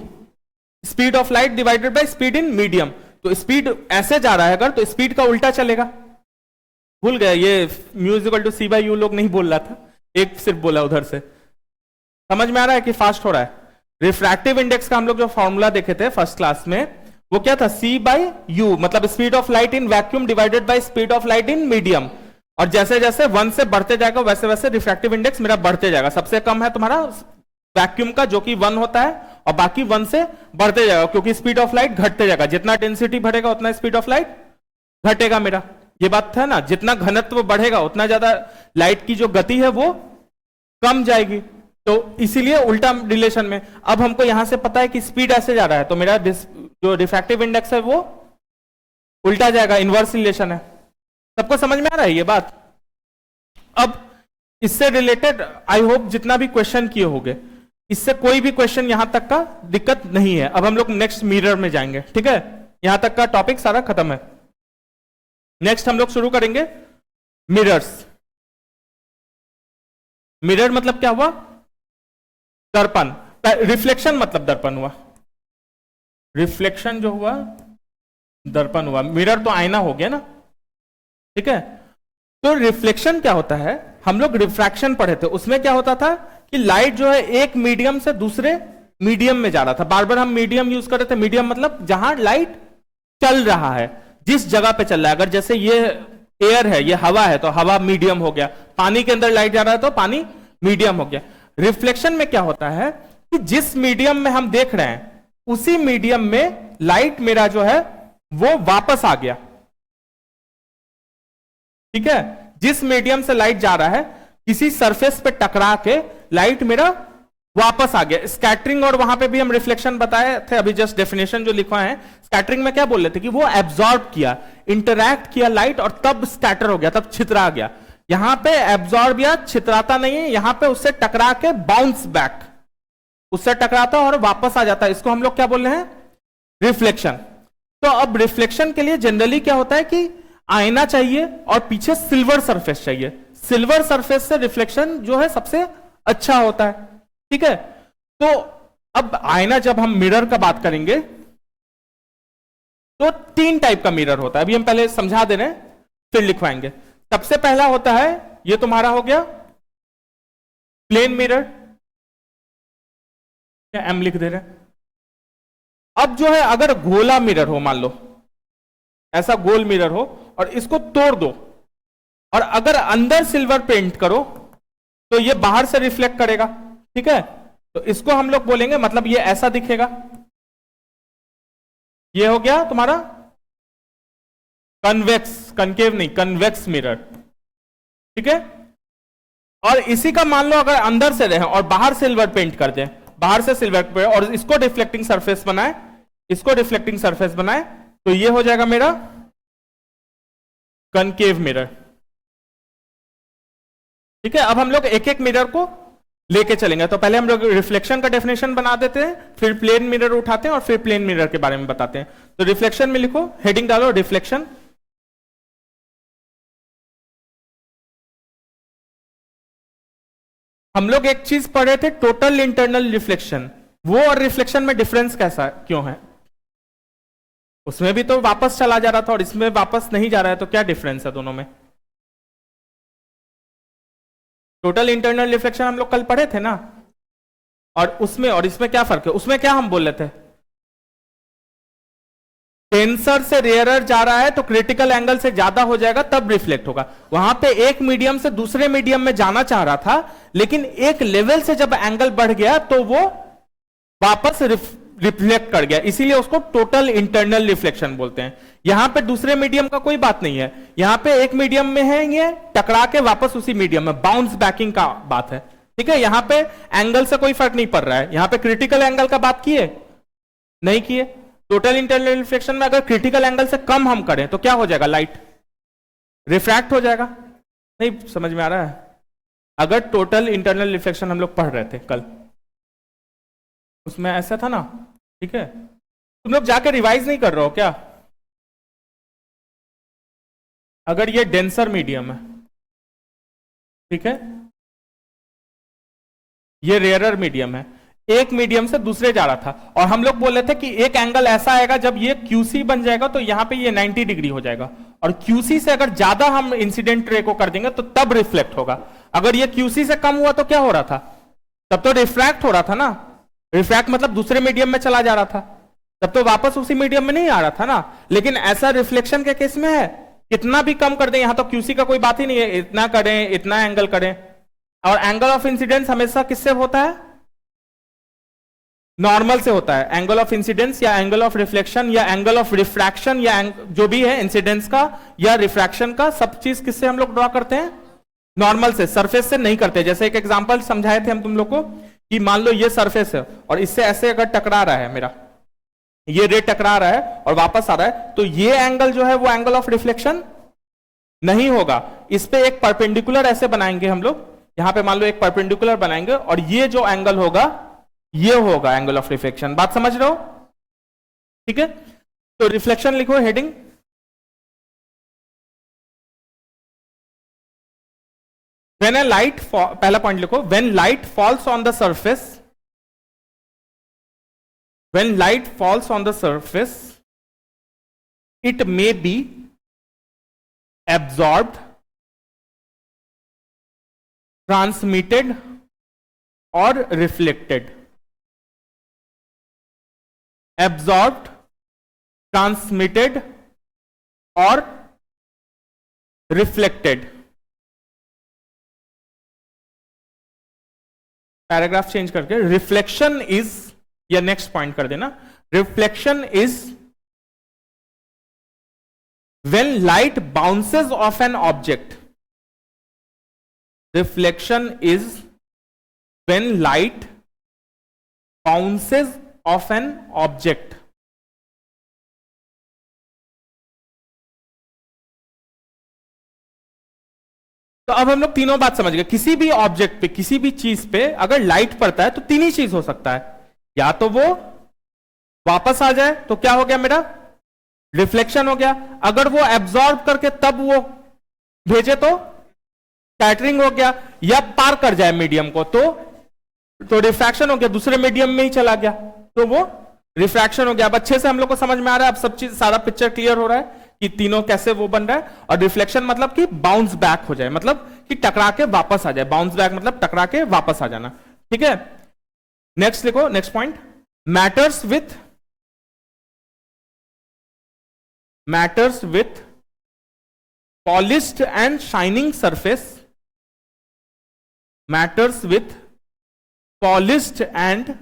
speed of light divided by speed in medium. तो स्पीड ऐसे जा रहा है अगर, तो स्पीड का उल्टा चलेगा। भूल गया ये musical to C by U लोग नहीं बोल रहा था, एक सिर्फ बोला उधर से। समझ में आ रहा है कि फास्ट हो रहा है। रिफ्रैक्टिव इंडेक्स का हम लोग जो फॉर्मूला देखे थे फर्स्ट क्लास में, वो क्या था, सी बाई यू, मतलब speed of light in vacuum divided by speed of light in medium. और जैसे जैसे 1 से बढ़ते जाएगा वैसे वैसे रिफ्रैक्टिव इंडेक्स मेरा बढ़ते जाएगा। सबसे कम है तुम्हारा वैक्यूम का जो कि 1 होता है, और बाकी 1 से बढ़ते जाएगा क्योंकि स्पीड ऑफ लाइट घटते जाएगा। जितना डेंसिटी बढ़ेगा उतना स्पीड ऑफ लाइट घटेगा मेरा, ये बात था ना। जितना घनत्व बढ़ेगा उतना ज्यादा लाइट की जो गति है वो कम जाएगी, तो इसीलिए उल्टा रिलेशन में। अब हमको यहां से पता है कि स्पीड ऐसे जा रहा है, तो मेरा जो रिफ्रैक्टिव इंडेक्स है वो उल्टा जाएगा, इनवर्स रिलेशन है। सबको समझ में आ रहा है ये बात। अब इससे रिलेटेड आई होप जितना भी क्वेश्चन किए होंगे, इससे कोई भी क्वेश्चन यहां तक का दिक्कत नहीं है। अब हम लोग नेक्स्ट मिरर में जाएंगे, ठीक है, यहां तक का टॉपिक सारा खत्म है। नेक्स्ट हम लोग शुरू करेंगे मिरर्स। मिरर मतलब क्या हुआ, दर्पण। रिफ्लेक्शन मतलब दर्पण हुआ, रिफ्लेक्शन जो हुआ दर्पण हुआ। मिरर तो आईना हो गया ना, ठीक है। तो रिफ्लेक्शन क्या होता है, हम लोग रिफ्रैक्शन पढ़े थे, उसमें क्या होता था कि लाइट जो है एक मीडियम से दूसरे मीडियम में जा रहा था। बार बार हम मीडियम यूज कर रहे थे। मीडियम मतलब जहां लाइट चल रहा है, जिस जगह पे चल रहा है। अगर जैसे ये एयर है, ये हवा है, तो हवा मीडियम हो गया। पानी के अंदर लाइट जा रहा है तो पानी मीडियम हो गया। रिफ्लेक्शन में क्या होता है कि जिस मीडियम में हम देख रहे हैं उसी मीडियम में लाइट मेरा जो है वो वापस आ गया, ठीक है। जिस मीडियम से लाइट जा रहा है किसी सरफेस पे टकरा के लाइट मेरा वापस आ गया। स्कैटरिंग और वहां पे भी हम रिफ्लेक्शन बताए थे, अभी जस्ट डेफिनेशन जो लिखवा है। स्कैटरिंग में क्या बोल रहे थे कि वो एब्जॉर्ब किया, इंटरैक्ट किया लाइट और तब स्कैटर हो गया, तब छितरा गया। यहां पे एब्जॉर्ब या छितराता नहीं है, यहां पे उससे टकरा के बाउंस बैक, उससे टकराता और वापस आ जाता है। इसको हम लोग क्या बोल रहे हैं, रिफ्लेक्शन। तो अब रिफ्लेक्शन के लिए जनरली क्या होता है कि आईना चाहिए और पीछे सिल्वर सरफेस चाहिए। सिल्वर सरफेस से रिफ्लेक्शन जो है सबसे अच्छा होता है, ठीक है। तो अब आईना, जब हम मिरर का बात करेंगे तो 3 टाइप का मिरर होता है। अभी हम पहले समझा दे रहे हैं फिर लिखवाएंगे। सबसे पहला होता है, ये तुम्हारा हो गया प्लेन मिरर, क्या एम लिख दे रहे हैं। अब जो है अगर गोला मिरर हो, मान लो ऐसा गोल मिरर हो और इसको तोड़ दो और अगर अंदर सिल्वर पेंट करो तो ये बाहर से रिफ्लेक्ट करेगा, ठीक है। तो इसको हम लोग बोलेंगे, मतलब ये ऐसा दिखेगा। ये हो गया तुम्हारा कन्वेक्स, कनकेव नहीं, कन्वेक्स मिरर, ठीक है। और इसी का मान लो अगर अंदर से रहे और बाहर सिल्वर पेंट कर दें, बाहर से सिल्वर पेंट और इसको रिफ्लेक्टिंग सरफेस बनाए, इसको रिफ्लेक्टिंग सरफेस बनाए, तो ये हो जाएगा मेरा कनकेव मिरर, ठीक है। अब हम लोग एक एक मिरर को लेके चलेंगे। तो पहले हम लोग रिफ्लेक्शन का डेफिनेशन बना देते हैं, फिर प्लेन मिरर उठाते हैं और फिर प्लेन मिरर के बारे में बताते हैं। तो रिफ्लेक्शन में लिखो, हेडिंग डालो रिफ्लेक्शन। हम लोग एक चीज पढ़े थे, टोटल इंटरनल रिफ्लेक्शन। वो और रिफ्लेक्शन में डिफरेंस कैसा क्यों है, उसमें भी तो वापस चला जा रहा था और इसमें वापस नहीं जा रहा है, तो क्या डिफरेंस है दोनों में। टोटल इंटरनल रिफ्लेक्शन हम लोग कल पढ़े थे ना, और उसमें और इसमें क्या फर्क है। उसमें क्या हम बोल रहे थे, डेंसर से रेयरर जा रहा है तो क्रिटिकल एंगल से ज्यादा हो जाएगा, तब रिफ्लेक्ट होगा। वहां पे एक मीडियम से दूसरे मीडियम में जाना चाह रहा था, लेकिन एक लेवल से जब एंगल बढ़ गया तो वो वापस रिफ्लेक्ट कर गया, इसीलिए उसको टोटल इंटरनल रिफ्लेक्शन बोलते हैं। यहां पे दूसरे मीडियम का कोई बात नहीं है, यहां पे एक मीडियम में है, ये टकरा के वापस उसी मीडियम में बाउंस बैकिंग का बात है, ठीक है। यहां पे एंगल से कोई फर्क नहीं पड़ रहा है। यहां पे क्रिटिकल एंगल का बात किए नहीं किए। टोटल इंटरनल रिफ्लेक्शन में अगर क्रिटिकल एंगल से कम हम करें तो क्या हो जाएगा, लाइट रिफ्रैक्ट हो जाएगा। नहीं समझ में आ रहा है? अगर टोटल इंटरनल रिफ्लेक्शन हम लोग पढ़ रहे थे कल, उसमें ऐसा था ना, ठीक है। तुम लोग जाके रिवाइज नहीं कर रहे हो क्या? अगर ये डेंसर मीडियम है, ठीक है, ये रेयरर मीडियम है, एक मीडियम से दूसरे जा रहा था, और हम लोग बोल रहे थे कि एक एंगल ऐसा आएगा जब ये QC बन जाएगा तो यहां पे ये 90 डिग्री हो जाएगा, और QC से अगर ज्यादा हम इंसिडेंट रे को कर देंगे तो तब रिफ्लेक्ट होगा। अगर ये QC से कम हुआ तो क्या हो रहा था, तब तो रिफ्रैक्ट हो रहा था ना। रिफ्रैक्ट मतलब दूसरे मीडियम में चला जा रहा था, तब तो वापस उसी मीडियम में नहीं आ रहा था ना। लेकिन ऐसा रिफ्लेक्शन के केस में है, कितना भी कम कर दें, यहां तो QC का कोई बात ही नहीं है, इतना करें इतना एंगल करें। और एंगल ऑफ इंसिडेंस हमेशा किससे होता है, नॉर्मल से होता है। एंगल ऑफ इंसिडेंस या एंगल ऑफ रिफ्लेक्शन या एंगल ऑफ रिफ्रैक्शन या जो भी है इंसिडेंस का या रिफ्रैक्शन का, सब चीज किससे हम लोग ड्रॉ करते हैं, नॉर्मल से, सरफेस से नहीं करते। जैसे एक एग्जांपल समझाए थे हम तुम लोग को कि मान लो ये सरफेस है और इससे ऐसे अगर टकरा रहा है, मेरा ये रे टकरा रहा है और वापस आ रहा है, तो ये एंगल जो है वो एंगल ऑफ रिफ्लेक्शन नहीं होगा। इस पे एक परपेंडिकुलर ऐसे बनाएंगे हम लोग, यहां पे मान लो एक परपेंडिकुलर बनाएंगे और ये जो एंगल होगा ये होगा एंगल ऑफ रिफ्लेक्शन। बात समझ रहे हो, ठीक है। तो रिफ्लेक्शन लिखो हेडिंग, व्हेन ए लाइट, पहला पॉइंट लिखो, when light falls on the surface, when light falls on the surface it may be absorbed, transmitted or reflected. Absorbed, transmitted or reflected. Paragraph change करके reflection is, या next point कर देना, reflection is when light bounces off an object. Reflection is when light bounces off an object. तो अब हम लोग तीनों बात समझ गए। किसी भी ऑब्जेक्ट पे, किसी भी चीज पे अगर लाइट पड़ता है तो तीन ही चीज हो सकता है, या तो वो वापस आ जाए तो क्या हो गया, मेरा रिफ्लेक्शन हो गया। अगर वो एब्जॉर्ब करके तब वो भेजे तो स्कैटरिंग हो गया, या पार कर जाए मीडियम को तो रिफ्रैक्शन हो गया, दूसरे मीडियम में ही चला गया तो वो रिफ्रैक्शन हो गया। अब अच्छे से हम लोग को समझ में आ रहा है, अब सब चीज, सारा पिक्चर क्लियर हो रहा है कि तीनों कैसे वो बन रहा है। और रिफ्लेक्शन मतलब कि बाउंस बैक हो जाए, मतलब कि टकरा के वापस आ जाए। बाउंस बैक मतलब टकरा के वापस आ जाना, ठीक है। नेक्स्ट लिखो, next point, matters with polished and shining surface, matters with polished and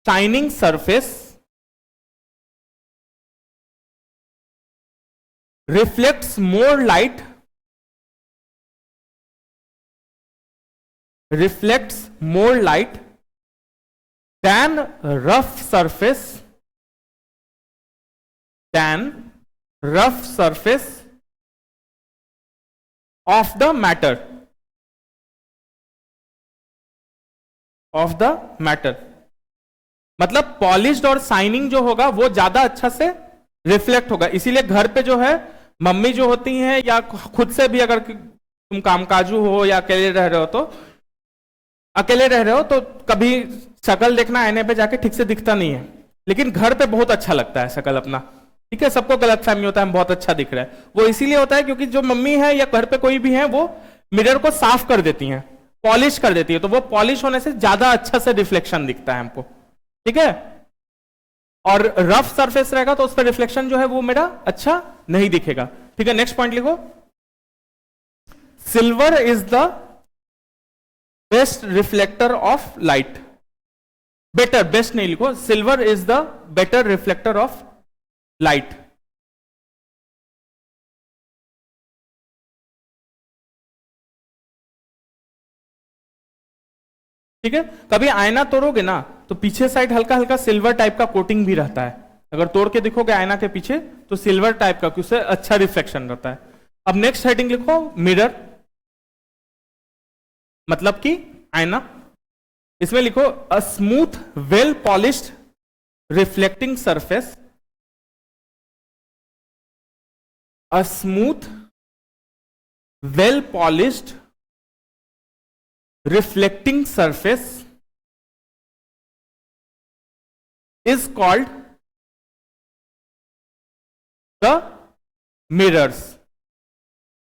shining surface reflects more light, than rough surface, of the matter, मतलब पॉलिश्ड और शाइनिंग जो होगा वो ज्यादा अच्छा से रिफ्लेक्ट होगा। इसीलिए घर पे जो है मम्मी जो होती हैं, या खुद से भी अगर तुम कामकाजू हो या अकेले रह रहे हो तो कभी शक्ल देखना आईने पे जाके ठीक से दिखता नहीं है, लेकिन घर पे बहुत अच्छा लगता है शक्ल अपना, ठीक है। सबको गलतफहमी होता है हम बहुत अच्छा दिख रहा है, वो इसीलिए होता है क्योंकि जो मम्मी है या घर पे कोई भी है वो मिरर को साफ कर देती हैं, पॉलिश कर देती है, तो वो पॉलिश होने से ज्यादा अच्छा से रिफ्लेक्शन दिखता है हमको, ठीक है। और रफ सरफेस रहेगा तो उस पर रिफ्लेक्शन जो है वो मेरा अच्छा नहीं दिखेगा। ठीक है, नेक्स्ट पॉइंट लिखो, silver is the best reflector of light. Better, best नहीं लिखो, silver is the better reflector of light. ठीक है, कभी आईना तोड़ोगे ना तो पीछे साइड हल्का हल्का सिल्वर टाइप का कोटिंग भी रहता है। अगर तोड़ के देखोगे आईना के पीछे तो सिल्वर टाइप का, उससे अच्छा रिफ्लेक्शन रहता है। अब नेक्स्ट हेडिंग लिखो, मिरर, मतलब कि आईना। इसमें लिखो a smooth well polished reflecting surface, a smooth well polished reflecting surface is called the mirrors,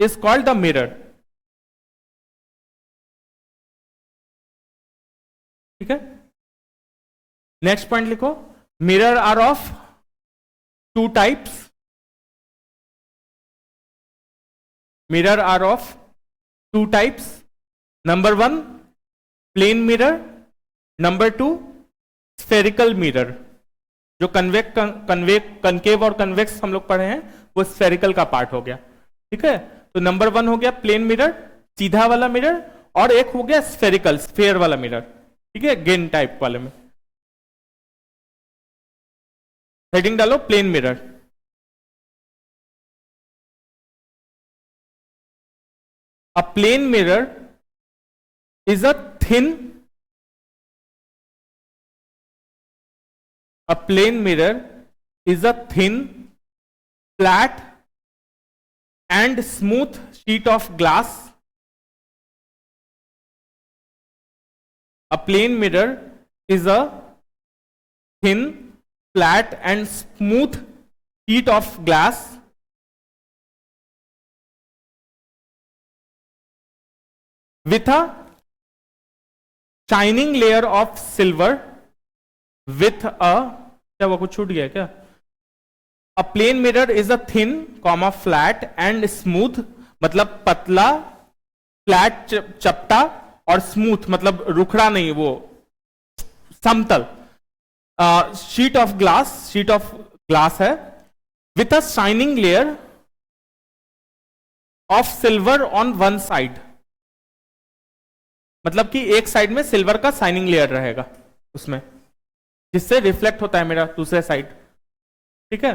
is called the mirror। ठीक है, नेक्स्ट पॉइंट लिखो, mirror are of two types, mirror are of two types. Number 1 plane mirror, number 2 spherical mirror. जो concave और convex हम लोग पढ़े हैं वो स्फेरिकल का पार्ट हो गया। ठीक है, तो नंबर 1 हो गया प्लेन मिरर, सीधा वाला मिरर, और एक हो गया स्फेरिकल, स्फेयर वाला मिरर। ठीक है, गेन टाइप वाले में। हेडिंग डालो plane mirror. A plane mirror is a thin, a plane mirror is a thin, flat and smooth sheet of glass. A plane mirror is a thin, flat and smooth sheet of glass with a shining layer of silver with a, क्या वो कुछ छूट गया क्या? A plane mirror is a thin comma flat and smooth, मतलब पतला, flat चपटा, और स्मूथ मतलब रुखड़ा नहीं, वो समतल, शीट ऑफ ग्लास है, with a shining layer of silver on one side, मतलब कि एक साइड में सिल्वर का शाइनिंग लेयर रहेगा उसमें, जिससे रिफ्लेक्ट होता है मेरा दूसरे साइड। ठीक है,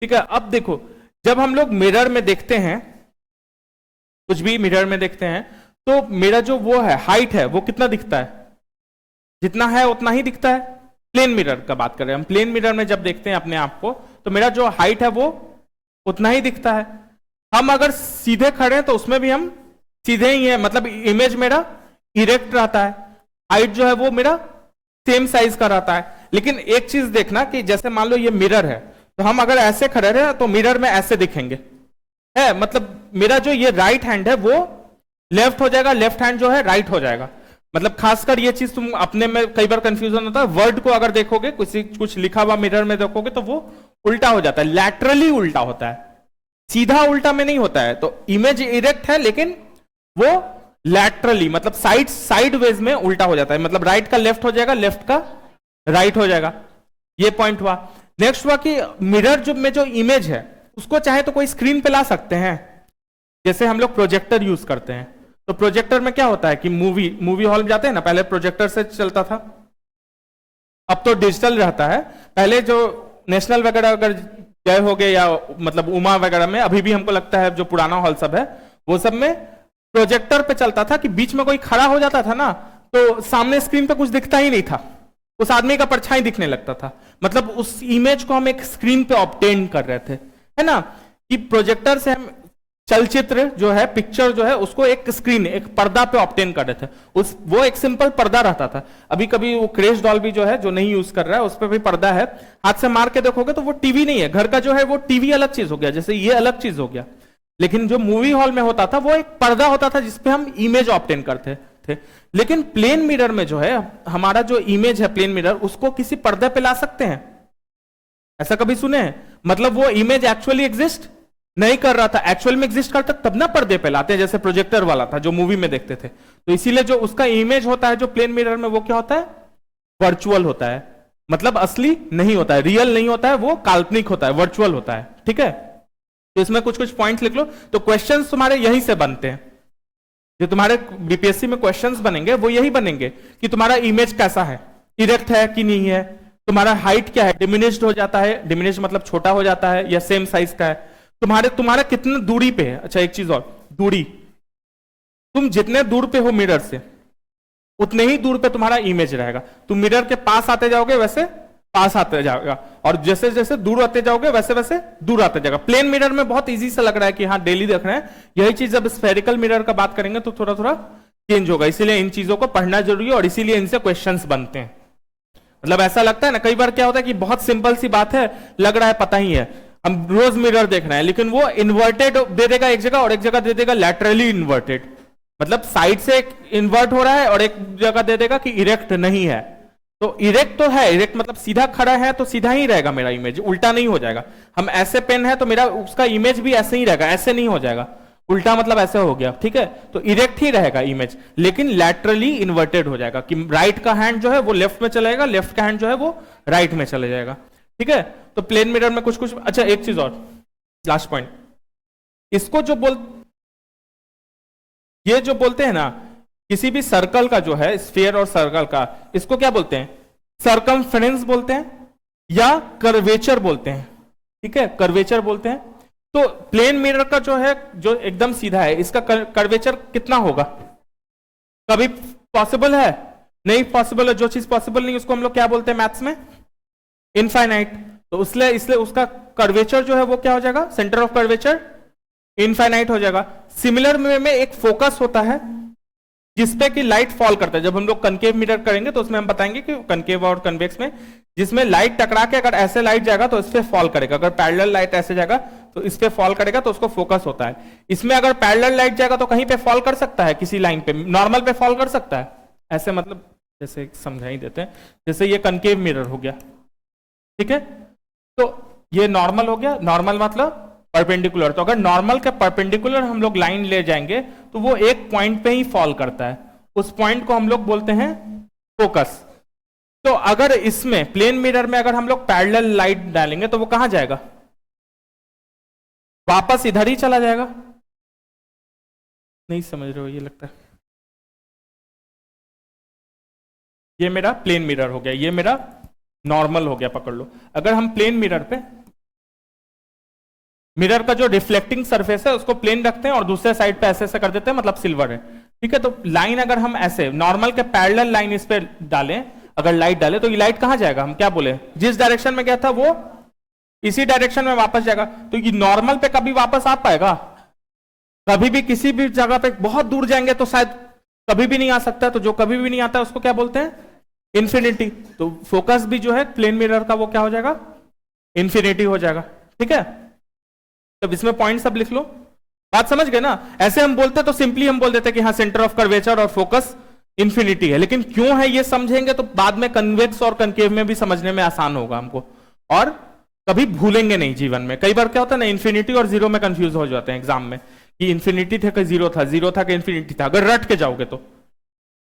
ठीक है। अब देखो, जब हम लोग मिरर में देखते हैं, कुछ भी मिरर में देखते हैं, तो मेरा जो वो है हाइट है वो कितना दिखता है? जितना है उतना ही दिखता है। प्लेन मिरर का बात कर रहे हैं हम, प्लेन मिरर में जब देखते हैं अपने आप को तो मेरा जो हाइट है वो उतना ही दिखता है। हम अगर सीधे खड़े हैं तो उसमें भी हम सीधे ही है, मतलब इमेज मेरा इरेक्ट रहता है, हाइट जो है वो मेरा सेम साइज का रहता है। लेकिन एक चीज देखना कि जैसे मान लो ये मिरर है, तो हम अगर ऐसे खड़े रहे तो मिरर में ऐसे दिखेंगे, है मतलब मेरा जो ये राइट हैंड है वो लेफ्ट हो जाएगा, लेफ्ट हैंड जो है राइट हो जाएगा। मतलब खासकर ये चीज तुम अपने में कई बार कंफ्यूजन होता है, वर्ड को अगर देखोगे कुछ लिखा हुआ मिरर में देखोगे तो वो उल्टा हो जाता है, लैटरली उल्टा होता है, सीधा उल्टा में नहीं होता है। तो इमेज इरेक्ट है लेकिन वो लैटरली मतलब साइड वेज में उल्टा हो जाता है, मतलब राइट का लेफ्ट हो जाएगा, लेफ्ट का राइट हो जाएगा। ये पॉइंट हुआ। नेक्स्ट हुआ कि मिरर जो में जो इमेज है उसको चाहे तो कोई स्क्रीन पे ला सकते हैं, जैसे हम लोग प्रोजेक्टर यूज करते हैं। तो प्रोजेक्टर में क्या होता है कि मूवी हॉल में जाते हैं ना, पहले प्रोजेक्टर से चलता था, अब तो डिजिटल रहता है। पहले जो नेशनल वगैरह अगर गए होगे या मतलब उमा वगैरह में, अभी भी हमको लगता है जो पुराना हॉल सब है वो सब में प्रोजेक्टर पे चलता था कि बीच में कोई खड़ा हो जाता था ना तो सामने स्क्रीन पे कुछ दिखता ही नहीं था, उस आदमी का परछाई दिखने लगता था। मतलब उस इमेज को हम एक स्क्रीन पे ऑब्टेन कर रहे थे, है ना, कि प्रोजेक्टर से हम चलचित्र जो है, पिक्चर जो है, उसको एक स्क्रीन, एक पर्दा पे ऑब्टेन कर रहे थे। वो एक सिंपल पर्दा रहता था। अभी कभी वो क्रेश डॉल भी जो है, जो नहीं यूज कर रहा है, उस पर भी पर्दा है, हाथ से मार के देखोगे तो वो टीवी नहीं है, घर का जो है वो टीवी अलग चीज हो गया, जैसे ये अलग चीज हो गया। लेकिन जो मूवी हॉल में होता था वो एक पर्दा होता था जिसपे हम इमेज ऑब्टेन करते थे। लेकिन प्लेन मिरर में जो है हमारा जो इमेज है प्लेन मिरर, उसको किसी पर्दे पे ला सकते हैं? ऐसा कभी सुने हैं? मतलब वो इमेज एक्चुअली एग्जिस्ट नहीं कर रहा था, एक्चुअल में एग्जिस्ट करता तब ना पर्दे पे लाते हैं, जैसे प्रोजेक्टर वाला था जो मूवी में देखते थे। तो इसीलिए जो उसका इमेज होता है जो प्लेन मिरर में, वो क्या होता है? वर्चुअल होता है, मतलब असली नहीं होता है, रियल नहीं होता है, वो काल्पनिक होता है, वर्चुअल होता है। ठीक है, तो इसमें कुछ कुछ पॉइंट्स लिख लो। तो क्वेश्चंस तुम्हारे यहीं से बनते हैं, जो तुम्हारे बीपीएससी में क्वेश्चंस बनेंगे वो यही बनेंगे कि तुम्हारा इमेज कैसा है, इरेक्ट है कि नहीं है, तुम्हारा हाइट क्या है, डिमिनिश्ड हो जाता है, डिमिनिश्ड मतलब छोटा हो जाता है या सेम साइज का है, तुम्हारा कितने दूरी पे है। अच्छा एक चीज और, दूरी, तुम जितने दूर पे हो मिरर से उतने ही दूर पे तुम्हारा इमेज रहेगा। तुम मिरर के पास आते जाओगे वैसे पास आते जाएगा, और जैसे जैसे दूर आते जाओगे वैसे वैसे दूर आते जाएगा। प्लेन मिरर में बहुत इजी सा लग रहा है कि हाँ डेली देख रहे हैं, यही चीज जब स्फेरिकल मिरर का बात करेंगे तो थोड़ा थोड़ा चेंज होगा। इसीलिए इन चीजों को पढ़ना जरूरी है और इसीलिए इनसे क्वेश्चंस बनते हैं। मतलब ऐसा लगता है ना, कई बार क्या होता है कि बहुत सिंपल सी बात है, लग रहा है पता ही है, हम रोज मिरर देख रहे हैं, लेकिन वो इन्वर्टेड दे देगा एक जगह और एक जगह दे देगा लैटरली इन्वर्टेड, मतलब साइड से एक इन्वर्ट हो रहा है और एक जगह दे देगा कि इरेक्ट नहीं है। तो इरेक्ट तो है, इरेक्ट मतलब सीधा खड़ा है तो सीधा ही रहेगा मेरा इमेज, उल्टा नहीं हो जाएगा। हम ऐसे पेन है तो मेरा उसका इमेज भी ऐसे ही रहेगा, ऐसे नहीं हो जाएगा, उल्टा मतलब ऐसे हो गया। ठीक है, तो इरेक्ट ही रहेगा इमेज, लेकिन लैटरली इन्वर्टेड हो जाएगा कि राइट का हैंड जो है वो लेफ्ट में चलेगा, लेफ्ट का हैंड जो है वो राइट में चले जाएगा। ठीक है, तो प्लेन मिरर में कुछ कुछ। अच्छा एक चीज और, लास्ट पॉइंट, इसको ये जो बोलते हैं ना, किसी भी सर्कल का जो है, स्फीयर और सर्कल का, इसको क्या बोलते हैं? सरकमफ्रेंस बोलते हैं या कर्वेचर बोलते हैं। ठीक है, कर्वेचर बोलते हैं। तो प्लेन मिरर का जो है, जो एकदम सीधा है, इसका कर्वेचर कितना होगा? कभी पॉसिबल है? नहीं पॉसिबल है। जो चीज पॉसिबल नहीं उसको हम लोग क्या बोलते हैं मैथ्स में? इनफाइनाइट। तो इसलिए उसका कर्वेचर जो है वो क्या हो जाएगा? सेंटर ऑफ कर्वेचर इनफाइनाइट हो जाएगा। सिमिलर में एक फोकस होता है जिसपे कि लाइट फॉल करता है। जब हम लोग कनकेव मिरर करेंगे तो उसमें हम बताएंगे कि कनकेव और कन्वेक्स में, जिसमें लाइट टकरा के अगर ऐसे लाइट जाएगा तो इस पे फॉल करेगा, अगर पैरेलल लाइट ऐसे जाएगा तो इस पे फॉल करेगा, तो उसको फोकस होता है। इसमें अगर पैरेलल लाइट जाएगा तो कहीं पे फॉल कर सकता है, किसी लाइन पे, नॉर्मल पे फॉल कर सकता है ऐसे, मतलब जैसे समझा ही देते हैं, जैसे ये कनकेव मिरर हो गया। ठीक है, तो ये नॉर्मल हो गया, नॉर्मल मतलब परपेंडिकुलर। तो अगर नॉर्मल के परपेंडिकुलर हम लोग लाइन ले जाएंगे तो वो एक पॉइंट पे ही फॉल करता है, उस पॉइंट को हम लोग बोलते हैं फोकस। तो अगर इसमें प्लेन मिरर में अगर हम लोग पैरेलल लाइट डालेंगे तो वो कहां जाएगा? वापस इधर ही चला जाएगा। नहीं समझ रहे हो ये लगता है। ये मेरा प्लेन मिरर हो गया, ये मेरा नॉर्मल हो गया, पकड़ लो। अगर हम प्लेन मिरर पे, मिरर का जो रिफ्लेक्टिंग सरफेस है उसको प्लेन रखते हैं और दूसरे साइड पे ऐसे ऐसे कर देते हैं, मतलब सिल्वर है। ठीक है, तो लाइन अगर हम ऐसे नॉर्मल के पैरेलल लाइन इस पे डालें, अगर लाइट डाले तो ये लाइट कहां जाएगा? हम क्या बोले, जिस डायरेक्शन में गया था वो इसी डायरेक्शन में वापस जाएगा। तो ये नॉर्मल पे कभी वापस आ पाएगा? कभी भी किसी भी जगह पे बहुत दूर जाएंगे तो शायद कभी भी नहीं आ सकता। तो जो कभी भी नहीं आता उसको क्या बोलते हैं? इन्फिनिटी। तो फोकस भी जो है प्लेन मिरर का वो क्या हो जाएगा? इन्फिनिटी हो जाएगा। ठीक है, तब इसमें पॉइंट सब लिख लो। बात समझ गए ना? ऐसे हम बोलते तो सिंपली हम बोल देते कि हाँ सेंटर ऑफ कर्वेचर और फोकस इन्फिनिटी है, लेकिन क्यों है ये समझेंगे तो बाद में कन्वेक्स और कनकेव में भी समझने में आसान होगा हमको, और कभी भूलेंगे नहीं जीवन में। कई बार क्या होता है ना, इन्फिनिटी और जीरो में कंफ्यूज हो जाते हैं एग्जाम में, कि इन्फिनिटी था कि जीरो था, जीरो था कि इन्फिनिटी था। अगर रट के जाओगे तो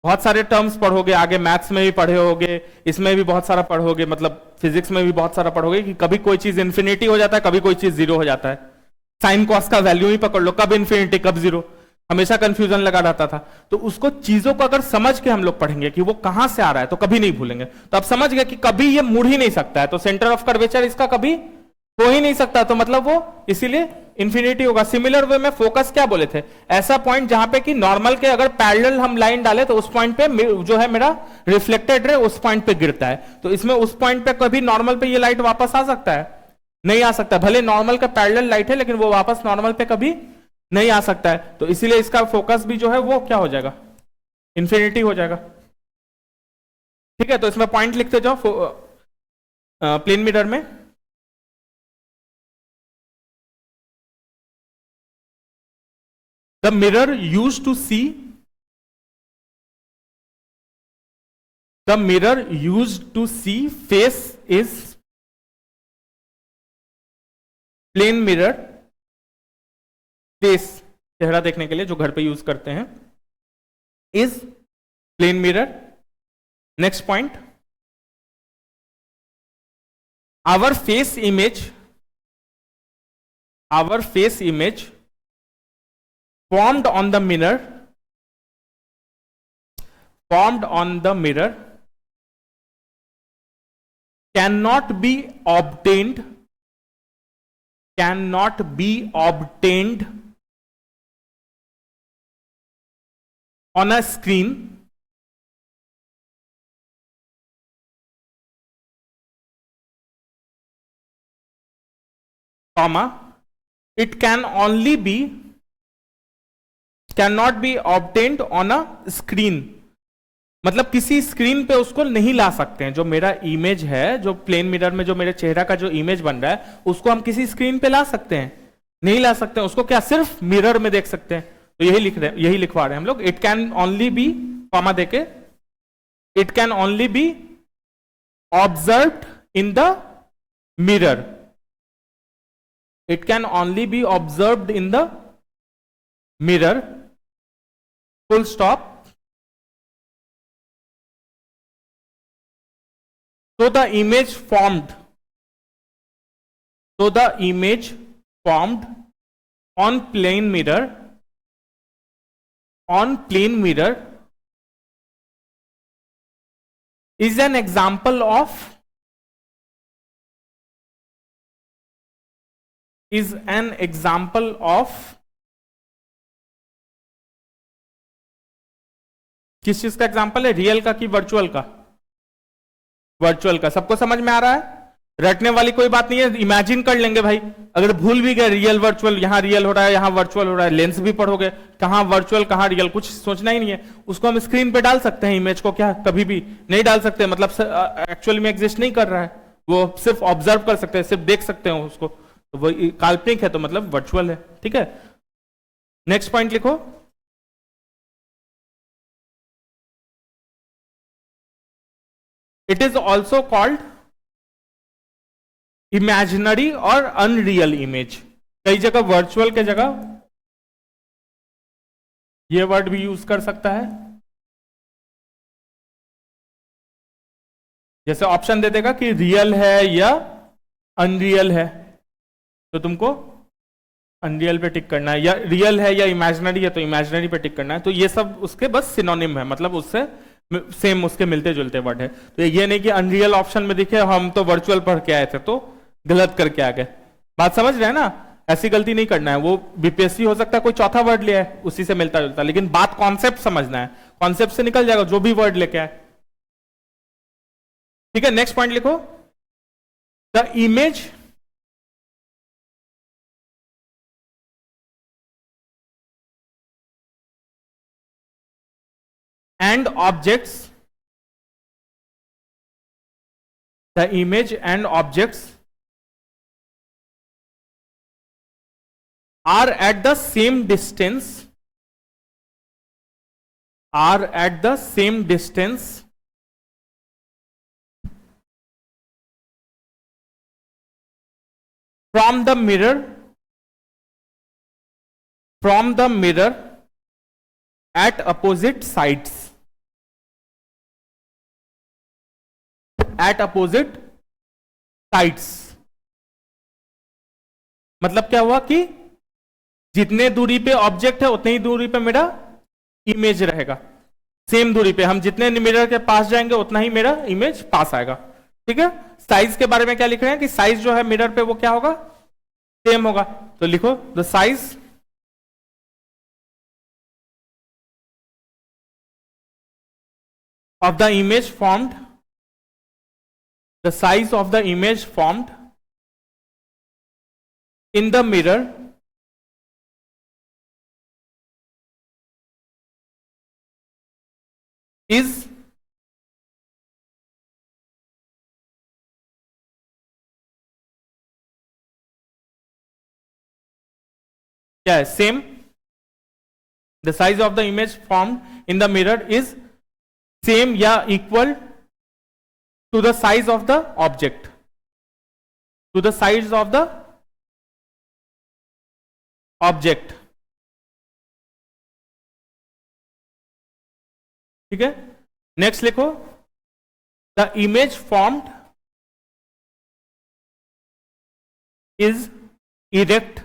बहुत सारे टर्म्स पढ़ोगे, आगे मैथ्स में भी पढ़े होगे, इसमें भी बहुत सारा पढ़ोगे, मतलब फिजिक्स में भी बहुत सारा पढ़ोगे कि कभी कोई चीज इन्फिनिटी हो जाता है, कभी कोई चीज जीरो हो जाता है। साइन कॉस का वैल्यू ही पकड़ लो, कब इन्फिनिटी कब जीरो, हमेशा कंफ्यूजन लगा रहता था। तो उसको चीजों को अगर समझ के हम लोग पढ़ेंगे कि वो कहां से आ रहा है तो कभी नहीं भूलेंगे। तो अब समझ गए कि कभी ये मुड़ ही नहीं सकता है, तो सेंटर ऑफ कर्वेचर इसका कभी हो ही नहीं सकता, तो मतलब वो इसीलिए इन्फिनिटी होगा। सिमिलर वे में फोकस क्या बोले थे? ऐसा पॉइंट जहां पे कि नॉर्मल के अगर पैरेलल हम लाइन डाले तो उस पॉइंट पे जो है मेरा रिफ्लेक्टेड रे उस पॉइंट पे गिरता है। तो इसमें उस पॉइंट पे कभी नॉर्मल पे ये लाइट वापस आ सकता है? नहीं आ सकता। भले नॉर्मल का पैरेलल लाइट है लेकिन वो वापस नॉर्मल पे कभी नहीं आ सकता है। तो इसीलिए इसका फोकस भी जो है वो क्या हो जाएगा? इन्फिनिटी हो जाएगा। ठीक है, तो इसमें पॉइंट लिखते जाओ प्लेन मिरर में। The mirror use to see, the mirror use to see face is, plane mirror, face चेहरा देखने के लिए जो घर पे यूज करते हैं, is plane mirror. Next point, our face image, our face image formed on the mirror, formed on the mirror cannot be obtained, cannot be obtained on a screen, comma, it can only be, cannot be obtained on a screen, मतलब किसी screen पे उसको नहीं ला सकते हैं। जो मेरा image है, जो प्लेन मिरर में जो मेरे चेहरा का जो इमेज बन रहा है, उसको हम किसी स्क्रीन पे ला सकते हैं? नहीं ला सकते हैं। उसको क्या सिर्फ मिरर में देख सकते हैं? तो यही लिख रहे हैं, यही लिखवा रहे हैं हम लोग। It can only be, comma देके, it can only be observed in the mirror, it can only be observed in the mirror, full stop. So the image formed, so the image formed on plane mirror, on plane mirror is an example of, is an example of किस चीज का example है? Real का कि virtual का? Virtual का। सबको समझ में आ रहा है? रटने वाली कोई बात नहीं है, इमेजिन कर लेंगे भाई। अगर भूल भी गए रियल वर्चुअल, यहां रियल हो रहा है यहां वर्चुअल हो रहा है, लेंस भी पढ़ोगे, कहां वर्चुअल कहां रियल, कुछ सोचना ही नहीं है। उसको हम स्क्रीन पे डाल सकते हैं, इमेज को क्या कभी भी नहीं डाल सकते, मतलब एक्चुअली में एग्जिस्ट नहीं कर रहा है, वो सिर्फ ऑब्जर्व कर सकते हैं, सिर्फ देख सकते हैं उसको, तो वो काल्पनिक है, तो मतलब वर्चुअल है। ठीक है, नेक्स्ट पॉइंट लिखो। It is also called imaginary और अनरियल इमेज। कई जगह वर्चुअल के जगह ये वर्ड भी यूज कर सकता है, जैसे ऑप्शन दे देगा कि रियल है या अनरियल है, तो तुमको अनरियल पे टिक करना है, या रियल है या इमेजिनरी है तो इमेजिनरी पे टिक करना है। तो ये सब उसके बस सिनोनिम है, मतलब उससे सेम उसके मिलते जुलते वर्ड है। तो ये नहीं कि अनरियल ऑप्शन में दिखे हम तो वर्चुअल पढ़ के आए थे तो गलत करके आ गए। बात समझ रहे हैं ना? ऐसी गलती नहीं करना है। वो बीपीएससी हो सकता है कोई चौथा वर्ड लिया है उसी से मिलता जुलता, लेकिन बात कॉन्सेप्ट समझना है, कॉन्सेप्ट से निकल जाएगा जो भी वर्ड लेके आए। ठीक है, नेक्स्ट पॉइंट लिखो। The image and objects, the image and objects are at the same distance, are at the same distance from the mirror, from the mirror at opposite sides, at opposite sides। मतलब क्या हुआ कि जितने दूरी पे object है उतनी ही दूरी पे मेरा इमेज रहेगा। सेम दूरी पे हम जितने मिरर के पास जाएंगे उतना ही मेरा इमेज पास आएगा। ठीक है, साइज के बारे में क्या लिख रहे हैं कि साइज जो है मिरर पे वो क्या होगा? सेम होगा। तो लिखो the size of the image formed, the size of the image formed in the mirror is क्या है? Same. The size of the image formed in the mirror is same या equal to the size of the object, to the size of the object. ठीक है, next लिखो, the image formed is erect,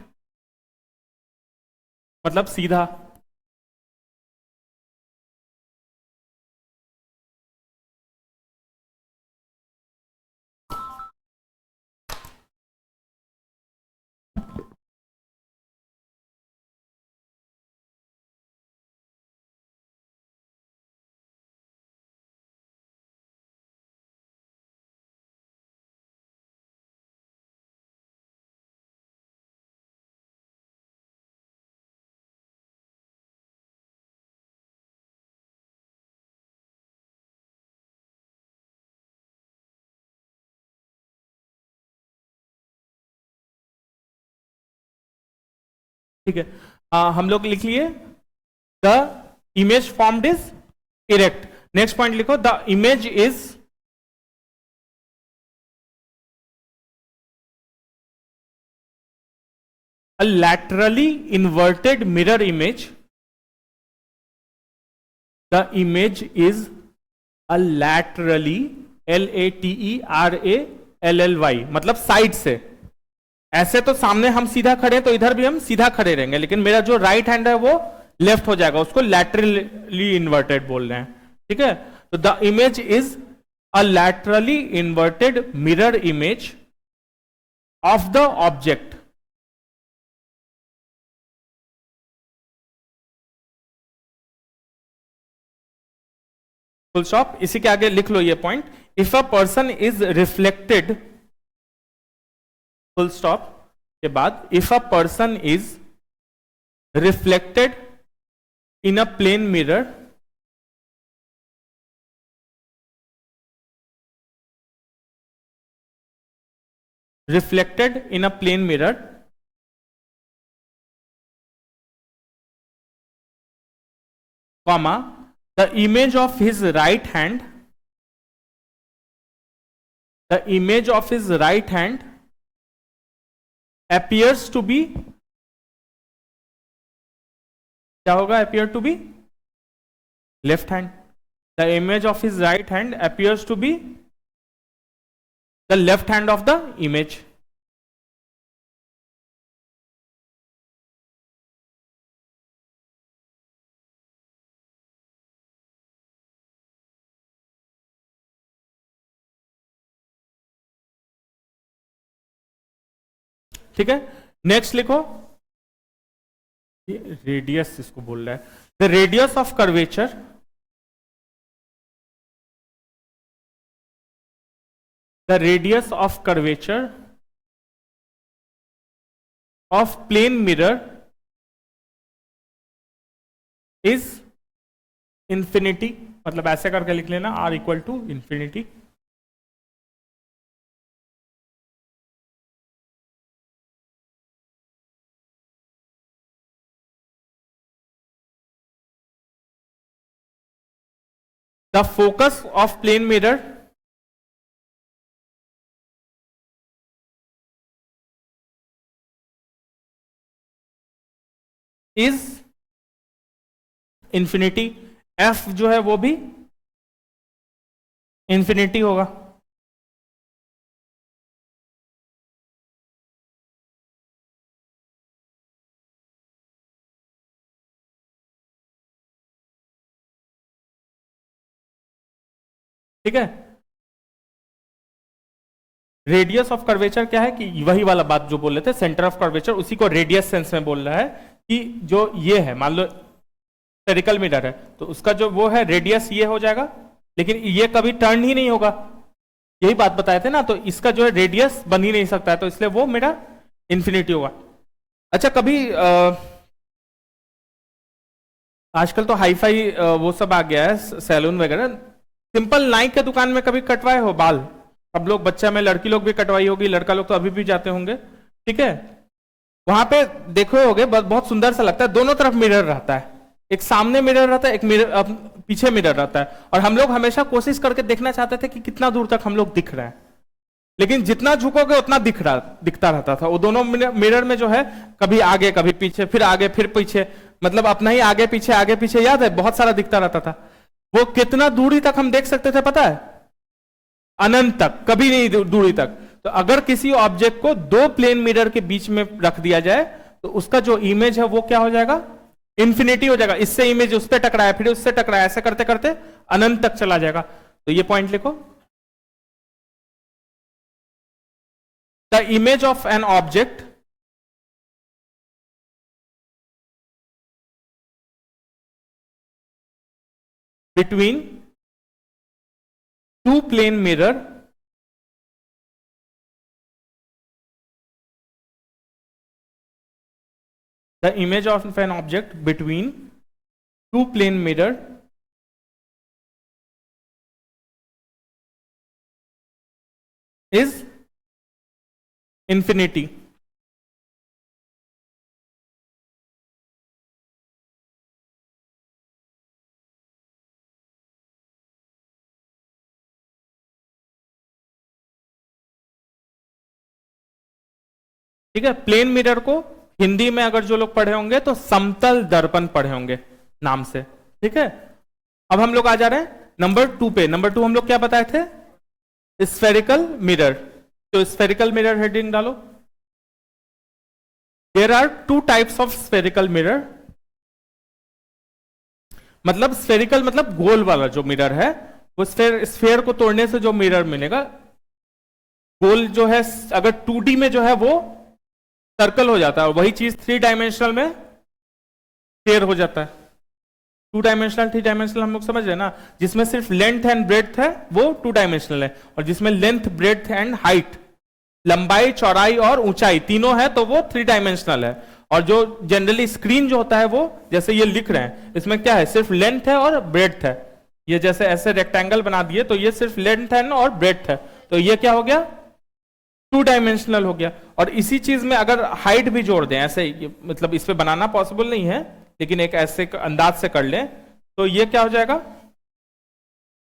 मतलब सीधा। ठीक है, हम लोग लिख लिए the image formed is erect. Next point लिखो, the image is a laterally inverted mirror image. The image is a laterally, LATERALLY, मतलब साइड से। ऐसे तो सामने हम सीधा खड़े तो इधर भी हम सीधा खड़े रहेंगे, लेकिन मेरा जो राइट हैंड है वो लेफ्ट हो जाएगा, उसको लैटरली इन्वर्टेड बोल रहे हैं। ठीक है, तो the image is a laterally inverted mirror image of the object. Full stop. इसी के आगे लिख लो ये point, if a person is reflected, full stop के बाद, if a person is reflected in a plane mirror, reflected in a plane mirror, comma, the image of his right hand, the image of his right hand appears to be, क्या होगा, appear to be left hand, the image of his right hand appears to be the left hand of the image। ठीक है, next लिखो, radius इसको बोल रहा है, the radius of curvature, the radius of curvature of plane mirror is infinity, मतलब ऐसे करके लिख लेना, R equal to infinity. The focus of plane mirror is infinity, F जो है वो भी इंफिनिटी होगा। ठीक है, रेडियस ऑफ कर्वेचर क्या है कि वही वाला बात जो बोल रहे थे, सेंटर ऑफ कर्वेचर, उसी को रेडियस सेंस में बोल रहा है कि जो ये है, मान लो स्फेरिकल मिरर है तो उसका जो वो है रेडियस ये हो जाएगा, लेकिन ये कभी टर्न ही नहीं होगा, यही बात बताए थे ना, तो इसका जो है रेडियस बन ही नहीं सकता है, तो इसलिए वो मेरा इंफिनिटी होगा। अच्छा, कभी आजकल तो हाईफाई वो सब आ गया है, सैलून वगैरह, सिंपल नाई के दुकान में कभी कटवाए हो बाल? सब लोग, बच्चा में लड़की लोग भी कटवाई होगी, लड़का लोग तो अभी भी जाते होंगे। ठीक है, वहां पे देखो होगे बहुत सुंदर सा लगता है, दोनों तरफ मिरर रहता है, एक सामने मिरर रहता है, एक मिरर पीछे मिरर रहता है, और हम लोग हमेशा कोशिश करके देखना चाहते थे कि कितना दूर तक हम लोग दिख रहे हैं, लेकिन जितना झुकोगे उतना दिखता रहता था। वो दोनों मिरर में जो है कभी आगे कभी पीछे, फिर आगे फिर पीछे, मतलब अपना ही आगे पीछे याद है, बहुत सारा दिखता रहता था। वो कितना दूरी तक हम देख सकते थे पता है? अनंत तक, कभी नहीं दूरी तक। तो अगर किसी ऑब्जेक्ट को दो प्लेन मिरर के बीच में रख दिया जाए तो उसका जो इमेज है वो क्या हो जाएगा? इंफिनिटी हो जाएगा। इससे इमेज उस पर टकराया, फिर उससे टकराया, ऐसे करते करते अनंत तक चला जाएगा। तो ये पॉइंट लिखो, the image of an object between two plane mirror the image of an object between two plane mirror is infinity। ठीक है, प्लेन मिरर को हिंदी में अगर जो लोग पढ़े होंगे तो समतल दर्पण पढ़े होंगे नाम से। ठीक है, अब हम लोग आ जा रहे हैं नंबर 2 पे। नंबर 2 हम लोग क्या बताए थे? Spherical mirror. तो स्फेरिकल मिरर हेडिंग डालो। There are 2 types of spherical mirror. मतलब स्फेरिकल मतलब गोल वाला जो मिरर है, वो स्फेयर को तोड़ने से जो मिरर मिलेगा। गोल जो है अगर 2D में जो है वो सर्कल हो जाता है, और वही चीज 3 डायमेंशनल में स्फेयर हो जाता है। 2 डायमेंशनल 3 डायमेंशनल हम लोग समझ रहे ना, जिसमें सिर्फ लेंथ एंड ब्रेड्थ है वो 2 डायमेंशनल है, और जिसमें लेंथ ब्रेड्थ एंड हाइट, लंबाई चौड़ाई और ऊंचाई तीनों है तो वो 3 डायमेंशनल है। और जो जनरली स्क्रीन जो होता है वो जैसे ये लिख रहे हैं, इसमें क्या है? सिर्फ लेंथ है और ब्रेड्थ है। ये जैसे ऐसे रेक्टेंगल बना दिए तो ये सिर्फ लेंथ है और ब्रेड्थ है, तो ये क्या हो गया? 2 डायमेंशनल हो गया। और इसी चीज में अगर हाइट भी जोड़ दें ऐसे, मतलब इस पे बनाना पॉसिबल नहीं है लेकिन एक ऐसे अंदाज से कर लें तो ये क्या हो जाएगा?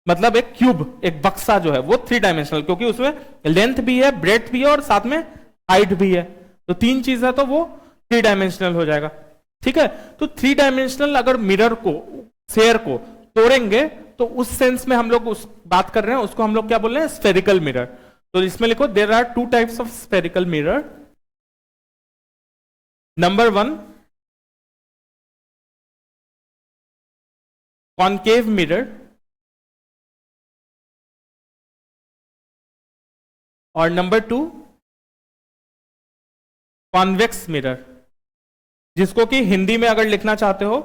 मतलब एक क्यूब, एक बक्सा जो है वो 3 डायमेंशनल, क्योंकि उसमें लेंथ भी है, ब्रेड्थ भी है और साथ में हाइट भी है, तो 3 चीज है तो वो 3 डायमेंशनल हो जाएगा। ठीक है, तो 3 डायमेंशनल अगर मिरर को, स्फेयर को तोड़ेंगे तो उस सेंस में हम लोग उस बात कर रहे हैं, उसको हम लोग क्या बोल रहे हैं? Spherical mirror. तो इसमें लिखो there are 2 types of spherical mirror. Number 1 concave mirror, और नंबर 2 कॉन्वेक्स मिरर। जिसको कि हिंदी में अगर लिखना चाहते हो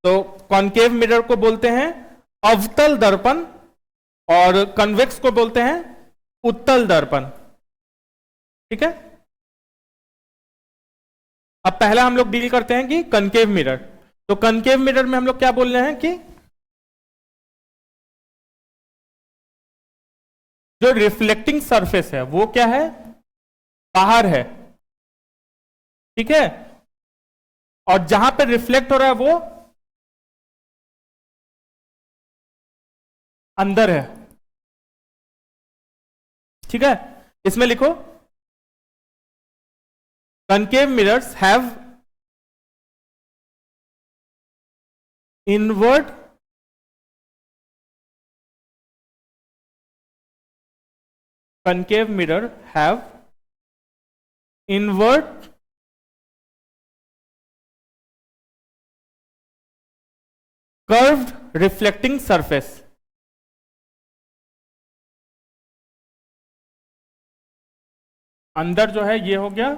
तो कॉनकेव मिरर को बोलते हैं अवतल दर्पण, और कन्वेक्स को बोलते हैं उत्तल दर्पण। ठीक है, अब पहला हम लोग डील करते हैं कि कनकेव मिरर। तो कनकेव मिरर में हम लोग क्या बोल रहे हैं कि जो रिफ्लेक्टिंग सरफेस है वो क्या है? बाहर है। ठीक है, और जहां पे रिफ्लेक्ट हो रहा है वो अंदर है। ठीक है, इसमें लिखो concave mirrors have inward concave mirror have inward curved reflecting surface। अंदर जो है ये हो गया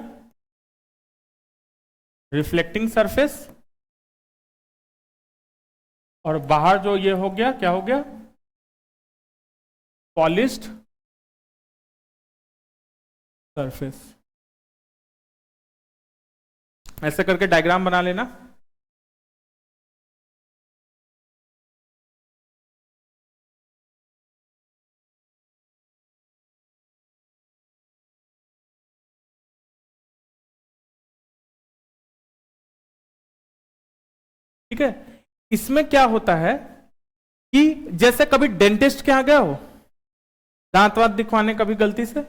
रिफ्लेक्टिंग सरफेस, और बाहर जो ये हो गया क्या हो गया? Polished surface. ऐसे करके डायग्राम बना लेना। ठीक है, इसमें क्या होता है कि जैसे कभी डेंटिस्ट के यहाँ गए हो दांत वांत दिखवाने, कभी गलती से?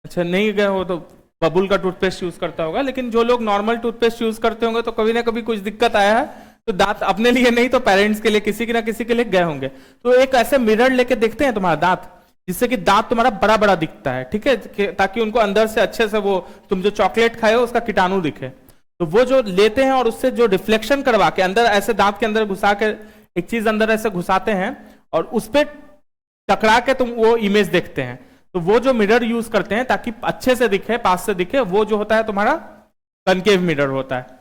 अच्छा, नहीं गए हो तो बबुल का टूथपेस्ट यूज करता होगा, लेकिन जो लोग नॉर्मल टूथपेस्ट यूज करते होंगे तो कभी ना कभी कुछ दिक्कत आया है, तो दांत अपने लिए नहीं तो पेरेंट्स के लिए, किसी की ना किसी के लिए गए होंगे, तो एक ऐसे मिरर लेके देखते हैं तुम्हारा दांत, जिससे कि दांत तुम्हारा बड़ा बड़ा दिखता है, ठीक है, ताकि उनको अंदर से अच्छे से वो तुम जो चॉकलेट खाए हो उसका कीटाणु दिखे। तो वो जो लेते हैं और उससे जो रिफ्लेक्शन करवा के अंदर ऐसे दांत के अंदर घुसा के एक चीज अंदर ऐसे घुसाते हैं और उस पर टकरा के तुम वो इमेज देखते हैं, तो वो जो मिरर यूज करते हैं ताकि अच्छे से दिखे, पास से दिखे, वो जो होता है तुम्हारा कनकेव मिरर होता है।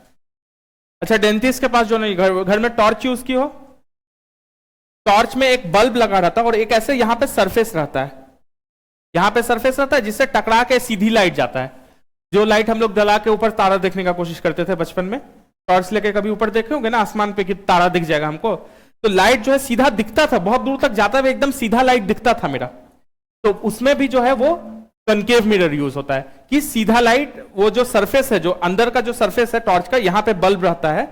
अच्छा, डेंटिस्ट के पास जो नहीं, घर में टॉर्च यूज की हो, टॉर्च में एक बल्ब लगा रहता है और एक ऐसे यहां पे सरफेस रहता है, यहां पे सरफेस रहता है जिससे टकरा के सीधी लाइट जाता है। जो लाइट हम लोग जला के ऊपर तारा देखने का कोशिश करते थे बचपन में, टॉर्च लेके कभी ऊपर देखे होंगे ना आसमान पे कि तारा दिख जाएगा हमको, तो लाइट जो है सीधा दिखता था, बहुत दूर तक जाता हुआ एकदम सीधा लाइट दिखता था मेरा, तो उसमें भी जो है वो कनकेव मिरर यूज होता है कि सीधा लाइट, वो जो सरफेस है, जो अंदर का जो सरफेस है टॉर्च का, यहाँ पे बल्ब रहता है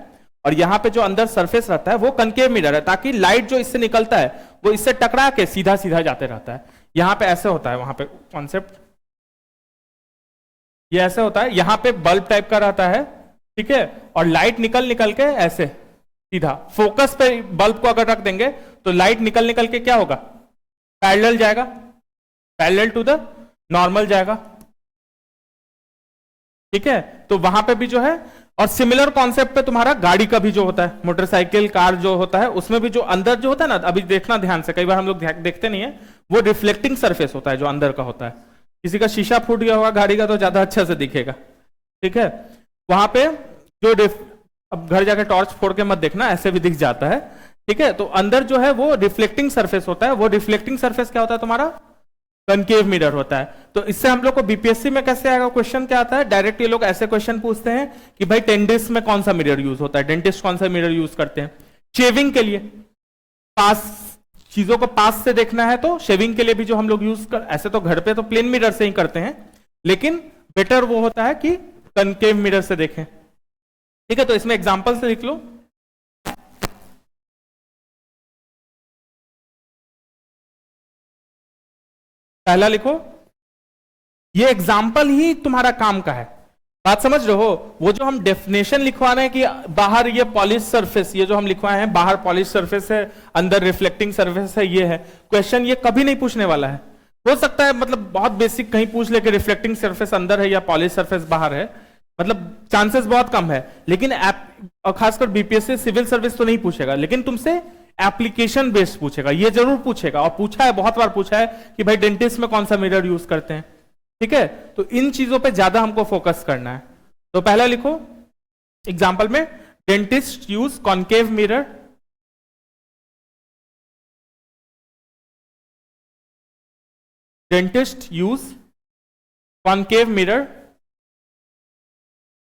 और यहाँ पे जो अंदर सरफेस रहता है वो कनकेव मिरर है, ताकि लाइट जो इससे निकलता है वो इससे टकरा के सीधा सीधा जाते रहता है। यहाँ पे ऐसे होता है, वहां पे कॉन्सेप्ट ये ऐसे होता है, यहाँ पे बल्ब टाइप का रहता है, ठीक है, और लाइट निकल निकल के ऐसे सीधा फोकस पे बल्ब को अगर रख देंगे तो लाइट निकल निकल के क्या होगा, पैरेलल जाएगा, पैरेलल टू द नॉर्मल जाएगा, ठीक है। तो वहां पे भी जो है, और सिमिलर कॉन्सेप्ट पे तुम्हारा गाड़ी का भी जो होता है, मोटरसाइकिल कार जो होता है, उसमें भी जो अंदर जो होता है ना, अभी देखना ध्यान से, कई बार हम लोग देखते नहीं है, वो रिफ्लेक्टिंग सरफेस होता है जो अंदर का होता है। किसी का शीशा फूट गया होगा गाड़ी का तो ज्यादा अच्छा से दिखेगा, ठीक है, वहां पे जो अब घर जाके टॉर्च फोड़ के मत देखना, ऐसे भी दिख जाता है, ठीक है। तो अंदर जो है वो रिफ्लेक्टिंग सरफेस होता है, वो रिफ्लेक्टिंग सरफेस क्या होता है तुम्हारा, कनकेव मिरर होता है। तो इससे हम लोग को बीपीएससी में कैसे आएगा क्वेश्चन, क्या आता है, डायरेक्ट ये लोग ऐसे क्वेश्चन पूछते हैं कि भाई डेंटिस्ट में कौन सा मिरर यूज होता है, डेंटिस्ट कौन सा मिरर यूज करते हैं, शेविंग के लिए, पास चीजों को पास से देखना है तो शेविंग के लिए भी जो हम लोग यूज कर, ऐसे तो घर पे तो प्लेन मिरर से ही करते हैं, लेकिन बेटर वो होता है कि कनकेव मिरर से देखें, ठीक है। तो इसमें एग्जांपल से लिख लो, पहला लिखो, ये एग्जाम्पल ही तुम्हारा काम का है, बात समझ रहे हो। वो जो हम डेफिनेशन लिखवा रहे हैं कि बाहर ये पॉलिश सरफेस, ये जो हम लिखवाए हैं बाहर पॉलिश सरफेस है, अंदर रिफ्लेक्टिंग सरफेस है, ये है क्वेश्चन, ये कभी नहीं पूछने वाला है। हो सकता है मतलब बहुत बेसिक कहीं पूछ ले कि रिफ्लेक्टिंग सरफेस अंदर है या पॉलिश सरफेस बाहर है, मतलब चांसेस बहुत कम है, लेकिन खासकर बीपीएससी सिविल सर्विस तो नहीं पूछेगा, लेकिन तुमसे एप्लीकेशन बेस्ड पूछेगा, ये जरूर पूछेगा, और पूछा है, बहुत बार पूछा है कि भाई डेंटिस्ट में कौन सा मिरर यूज करते हैं, ठीक है। तो इन चीजों पे ज्यादा हमको फोकस करना है। तो पहला लिखो एग्जांपल में, dentist use concave mirror, dentist use concave mirror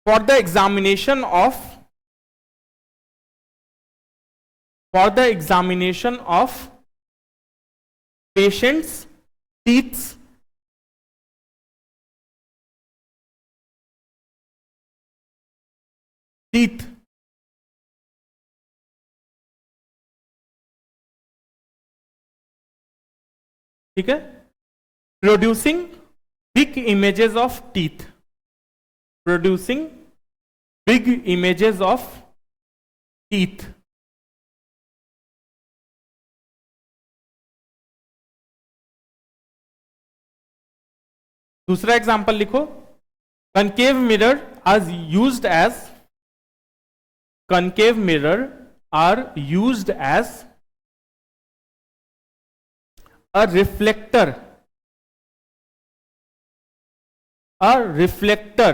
for the examination of, for the examination of patients' teeth, ठीक है, producing big images of teeth, producing big images of teeth. दूसरा एग्जांपल लिखो, concave mirror are used as, concave mirror are used as a reflector, a reflector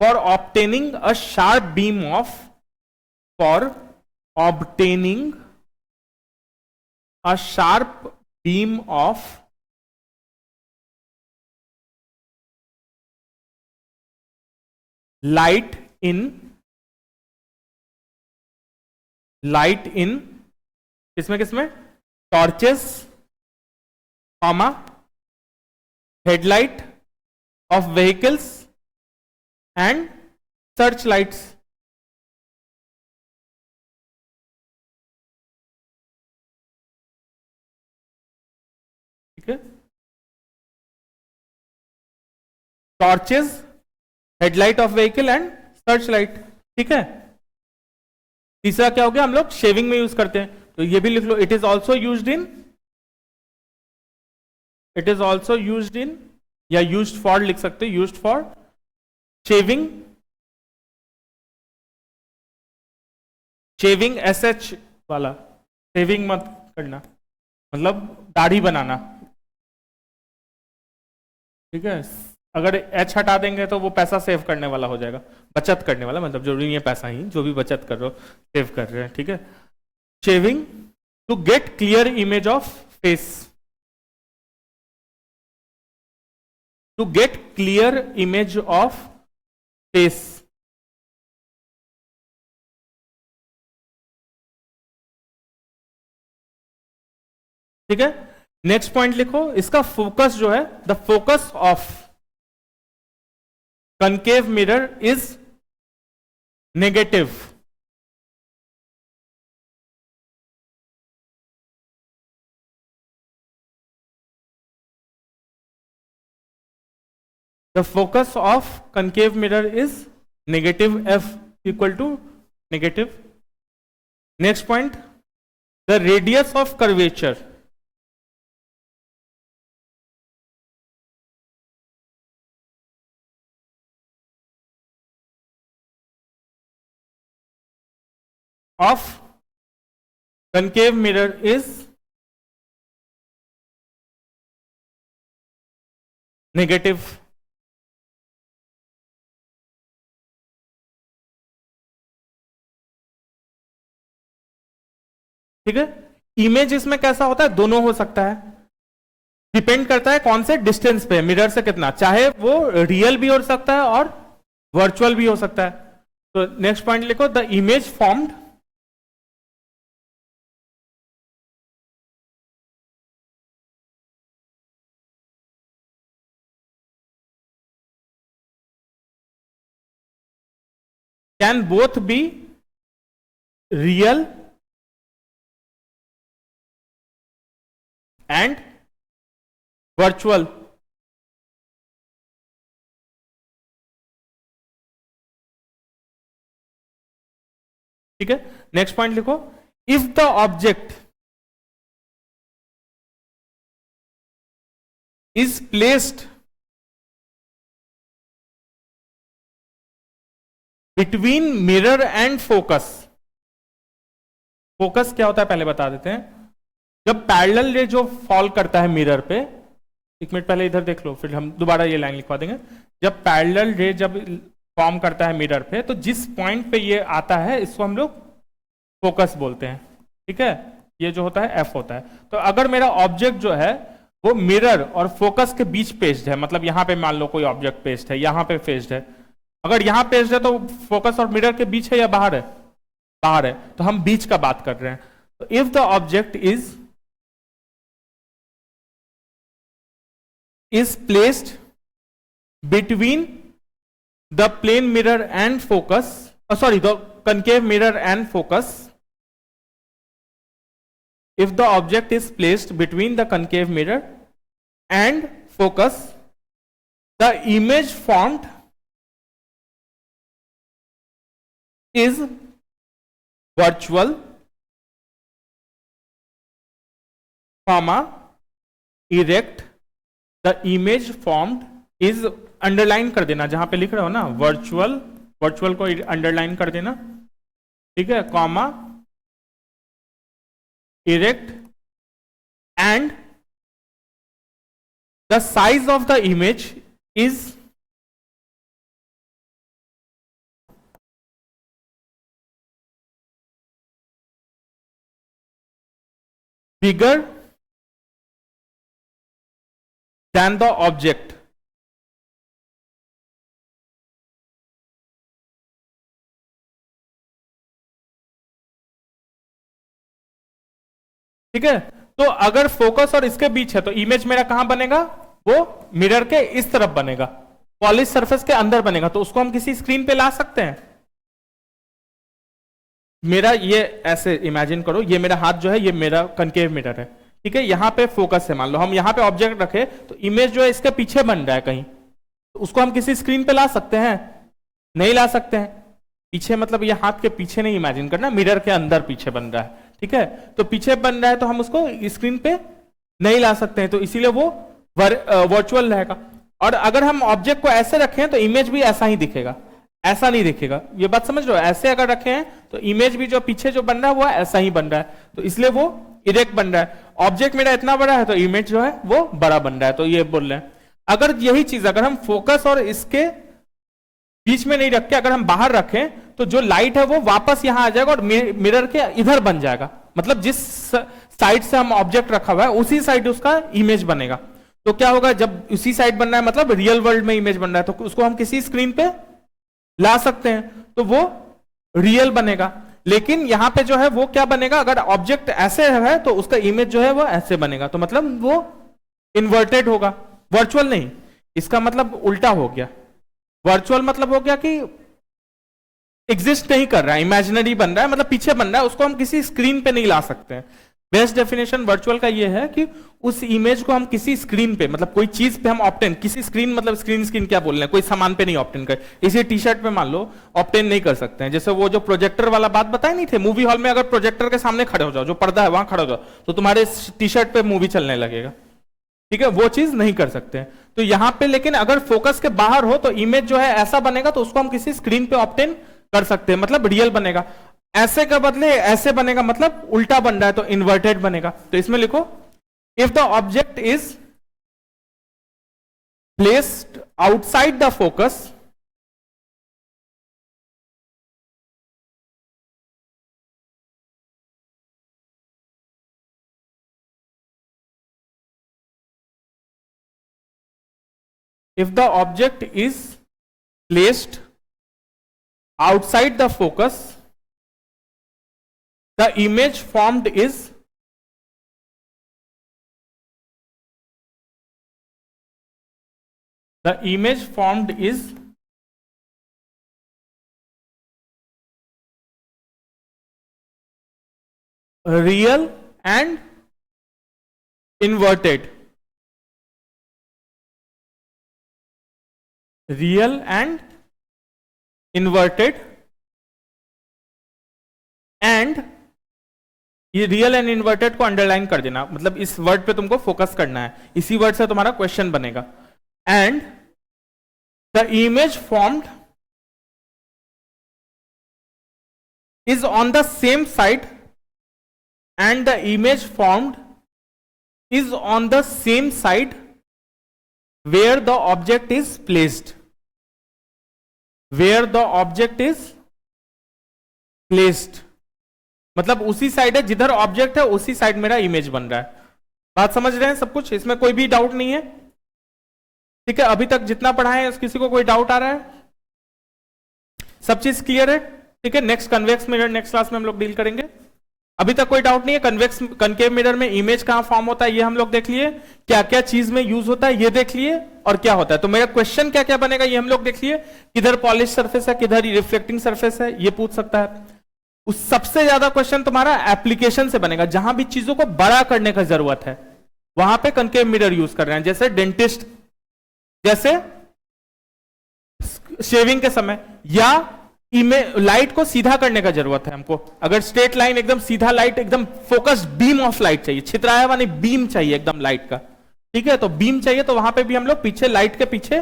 for obtaining a sharp beam of, for obtaining a sharp beam of light in, light in किसमें किसमें, torches, comma, headlight of vehicles, and search lights. ठीक है, torches, headlight of vehicle and search light. ठीक है, तीसरा क्या हो गया, हम लोग शेविंग में यूज करते हैं, तो ये भी लिख लो, it is also used in, it is also used in, या यूज्ड फॉर लिख सकते हैं, used for shaving, shaving S H वाला, शेविंग मत करना, मतलब दाढ़ी बनाना। ठीक है, अगर एच हटा देंगे तो वो पैसा सेव करने वाला हो जाएगा, बचत करने वाला, मतलब जरूरी नहीं है पैसा ही, जो भी बचत कर रहे हो सेव कर रहे हैं। ठीक है, shaving to get clear image of face, to get clear image of face. ठीक है, नेक्स्ट पॉइंट लिखो, इसका फोकस जो है, the focus of concave mirror is negative. The focus of concave mirror is negative, f equal to negative. Next point, the radius of curvature. Of concave mirror is negative. ठीक है, image इसमें कैसा होता है, दोनों हो सकता है, डिपेंड करता है कौन से डिस्टेंस पे, मिरर से कितना, चाहे वो रियल भी हो सकता है और वर्चुअल भी हो सकता है। तो नेक्स्ट पॉइंट लिखो, the image formed can both be real and virtual. ठीक है, नेक्स्ट पॉइंट लिखो, if the object is placed between mirror and focus. Focus क्या होता है पहले बता देते हैं, जब पैरेलल रे जो फॉल करता है मिरर पे, एक मिनट पहले इधर देख लो, फिर हम दोबारा ये लाइन लिखवा देंगे। जब पैरेलल रे जब फॉर्म करता है मिरर पे, तो जिस पॉइंट पे ये आता है, इसको हम लोग फोकस बोलते हैं। ठीक है, ये जो होता है एफ होता है। तो अगर मेरा ऑब्जेक्ट जो है वो मिरर और फोकस के बीच पेस्ड है, मतलब यहां पे मान लो कोई ऑब्जेक्ट पेस्ड है, यहां पे पेस्ड है, अगर यहां पेस्ड है तो फोकस और मिरर के बीच है या बाहर है, बाहर है, तो हम बीच का बात कर रहे हैं। तो if the object is placed between the plane mirror and focus, the concave mirror and focus. If the object is placed between the concave mirror and focus, the image formed is virtual, comma, erect. The image formed is, underline कर देना जहां पे लिख रहे हो ना, virtual, virtual को underline कर देना। ठीक है, comma, erect, and the size of the image is bigger than the object. ठीक है, तो अगर फोकस और इसके बीच है तो इमेज मेरा कहां बनेगा, वो मिरर के इस तरफ बनेगा। पॉलिश सरफेस के अंदर बनेगा, तो उसको हम किसी स्क्रीन पे ला सकते हैं। मेरा ये ऐसे इमेजिन करो, ये मेरा हाथ जो है ये मेरा कनकेव मिरर है, ठीक है, यहाँ पे फोकस है, मान लो हम यहाँ पे ऑब्जेक्ट रखे तो इमेज जो है इसके पीछे बन रहा है कहीं, तो उसको हम किसी स्क्रीन पे ला सकते हैं? नहीं ला सकते हैं। पीछे मतलब ये हाथ के पीछे नहीं इमेजिन करना, मिरर के अंदर पीछे बन रहा है, ठीक है, तो पीछे बन रहा है तो हम उसको स्क्रीन पे नहीं ला सकते हैं, तो इसीलिए वो वर्चुअल रहेगा। और अगर हम ऑब्जेक्ट को ऐसे रखें तो इमेज भी ऐसा ही दिखेगा, ऐसा नहीं दिखेगा। ये बात समझ रहे हो? ऐसे अगर रखे हैं तो इमेज भी जो पीछे जो बन रहा है वो ऐसा ही बन रहा है, तो इसलिए वो इरेक्ट बन रहा है। ऑब्जेक्ट मेरा इतना बड़ा है तो इमेज जो है वो बड़ा बन रहा है, तो ये बोल रहे हैं। अगर यही चीज अगर हम फोकस और इसके बीच में नहीं रख के अगर हम बाहर रखें तो जो लाइट है वो वापस यहां आ जाएगा और मिरर के इधर बन जाएगा, मतलब जिस साइड से हम ऑब्जेक्ट रखा हुआ है उसी साइड उसका इमेज बनेगा। तो क्या होगा, जब उसी साइड बन रहा है मतलब रियल वर्ल्ड में इमेज बन रहा है, तो उसको हम किसी स्क्रीन पे ला सकते हैं, तो वो रियल बनेगा। लेकिन यहां पे जो है वो क्या बनेगा, अगर ऑब्जेक्ट ऐसे है तो उसका इमेज जो है वो ऐसे बनेगा, तो मतलब वो इन्वर्टेड होगा, वर्चुअल नहीं। इसका मतलब उल्टा हो गया, वर्चुअल मतलब हो गया कि एग्जिस्ट नहीं कर रहा है, इमेजिनरी बन रहा है, मतलब पीछे बन रहा है, उसको हम किसी स्क्रीन पे नहीं ला सकते हैं। बेस्ट डेफिनेशन वर्चुअल का ये है कि उस इमेज को हम किसी स्क्रीन पे, मतलब कोई चीज पे हम ऑप्टेन, किसी स्क्रीन मतलब स्क्रीन क्या बोल रहे हैं, कोई सामान पे नहीं ऑप्टेन कर, इसी टी शर्ट पे मान लो ऑप्टेन नहीं कर सकते हैं। जैसे वो जो प्रोजेक्टर वाला बात बताए नहीं थे, मूवी हॉल में अगर प्रोजेक्टर के सामने खड़े हो जाओ, जो पर्दा है वहां खड़े हो जाओ, तो तुम्हारे टी शर्ट पे मूवी चलने लगेगा, ठीक है, वो चीज नहीं कर सकते हैं। तो यहां पे लेकिन अगर फोकस के बाहर हो तो इमेज जो है ऐसा बनेगा, तो उसको हम किसी स्क्रीन पे ऑप्टेन कर सकते हैं, मतलब रियल बनेगा। ऐसे के बदले ऐसे बनेगा, मतलब उल्टा बन रहा है तो इन्वर्टेड बनेगा। तो इसमें लिखो, if the object is placed outside the focus, if the object is placed outside the focus, the image formed is real and inverted. Real and inverted, and ये रियल एंड इन्वर्टेड को underline कर देना, मतलब इस word पे तुमको focus करना है, इसी वर्ड से तुम्हारा क्वेश्चन बनेगा। And the image formed is on the same side, and the image formed is on the same side where the object is placed, where the object is placed, मतलब उसी side है जिधर object है उसी side मेरा image बन रहा है। बात समझ रहे हैं सब कुछ, इसमें कोई भी डाउट नहीं है? ठीक है, अभी तक जितना पढ़ाए हैं किसी को कोई डाउट आ रहा है? सब चीज क्लियर है? ठीक है, next convex mirror next class में हम लोग डील करेंगे। अभी तक कोई डाउट नहीं है? कन्वेक्स कनकेव मिरर में इमेज कहां फॉर्म होता है ये हम लोग देख लिए, क्या क्या चीज में यूज होता है ये देख लिए, और क्या होता है। तो मेरा क्वेश्चन क्या क्या बनेगा ये हम लोग देख लिए, किधर पॉलिश सरफेस है, किधर रिफ्लेक्टिंग सरफेस है, ये पूछ सकता है। उस सबसे ज्यादा क्वेश्चन तुम्हारा एप्लीकेशन से बनेगा, जहां भी चीजों को बड़ा करने का जरूरत है वहां पे कनकेव मिरर यूज कर रहे हैं। जैसे डेंटिस्ट, जैसे शेविंग के समय, या लाइट को सीधा करने का जरूरत है हमको, अगर स्ट्रेट लाइन एकदम सीधा लाइट एकदम फोकस्ड बीम ऑफ लाइट चाहिए, छितराया हुआ नहीं, बीम चाहिए एकदम लाइट का, ठीक है, तो बीम चाहिए, तो वहां पे भी हम लोग पीछे लाइट के पीछे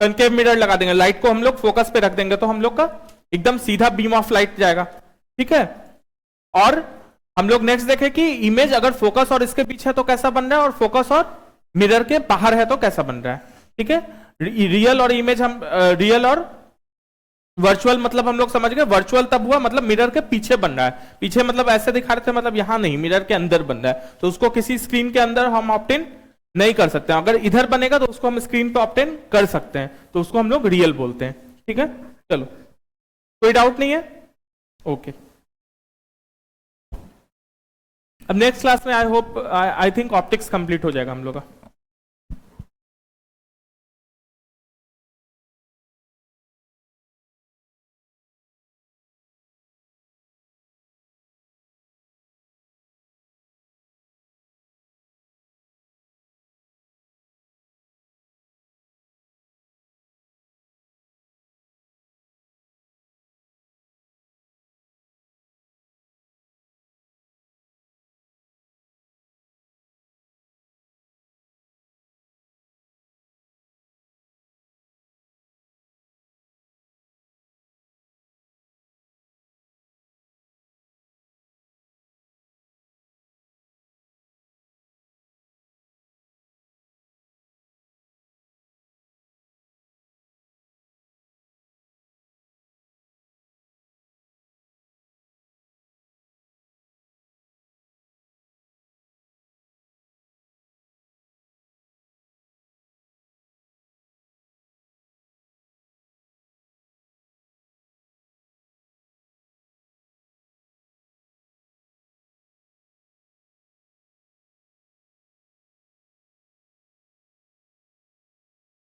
कनकेव मिरर लगा देंगे, लाइट को हम लोग फोकस पे रख देंगे, तो हम लोग का एकदम सीधा बीम ऑफ लाइट जाएगा, ठीक है। और हम लोग नेक्स्ट देखें कि इमेज अगर फोकस और इसके पीछे है तो कैसा बन रहा है, और फोकस और मिरर के बाहर है तो कैसा बन रहा है, ठीक है। रियल और इमेज हम रियल और वर्चुअल मतलब हम लोग समझ गए, वर्चुअल तब हुआ मतलब मिरर के पीछे बन रहा है, पीछे मतलब ऐसे दिखा रहे थे, मतलब यहां नहीं, मिरर के अंदर बन रहा है, तो उसको किसी स्क्रीन के अंदर हम ऑप्टेन नहीं कर सकते हैं। अगर इधर बनेगा तो उसको हम स्क्रीन पे ऑप्टेन कर सकते हैं, तो उसको हम लोग रियल बोलते हैं, ठीक है। चलो, कोई डाउट नहीं है? ओके, अब नेक्स्ट क्लास में I hope I think optics complete हो जाएगा हम लोग का।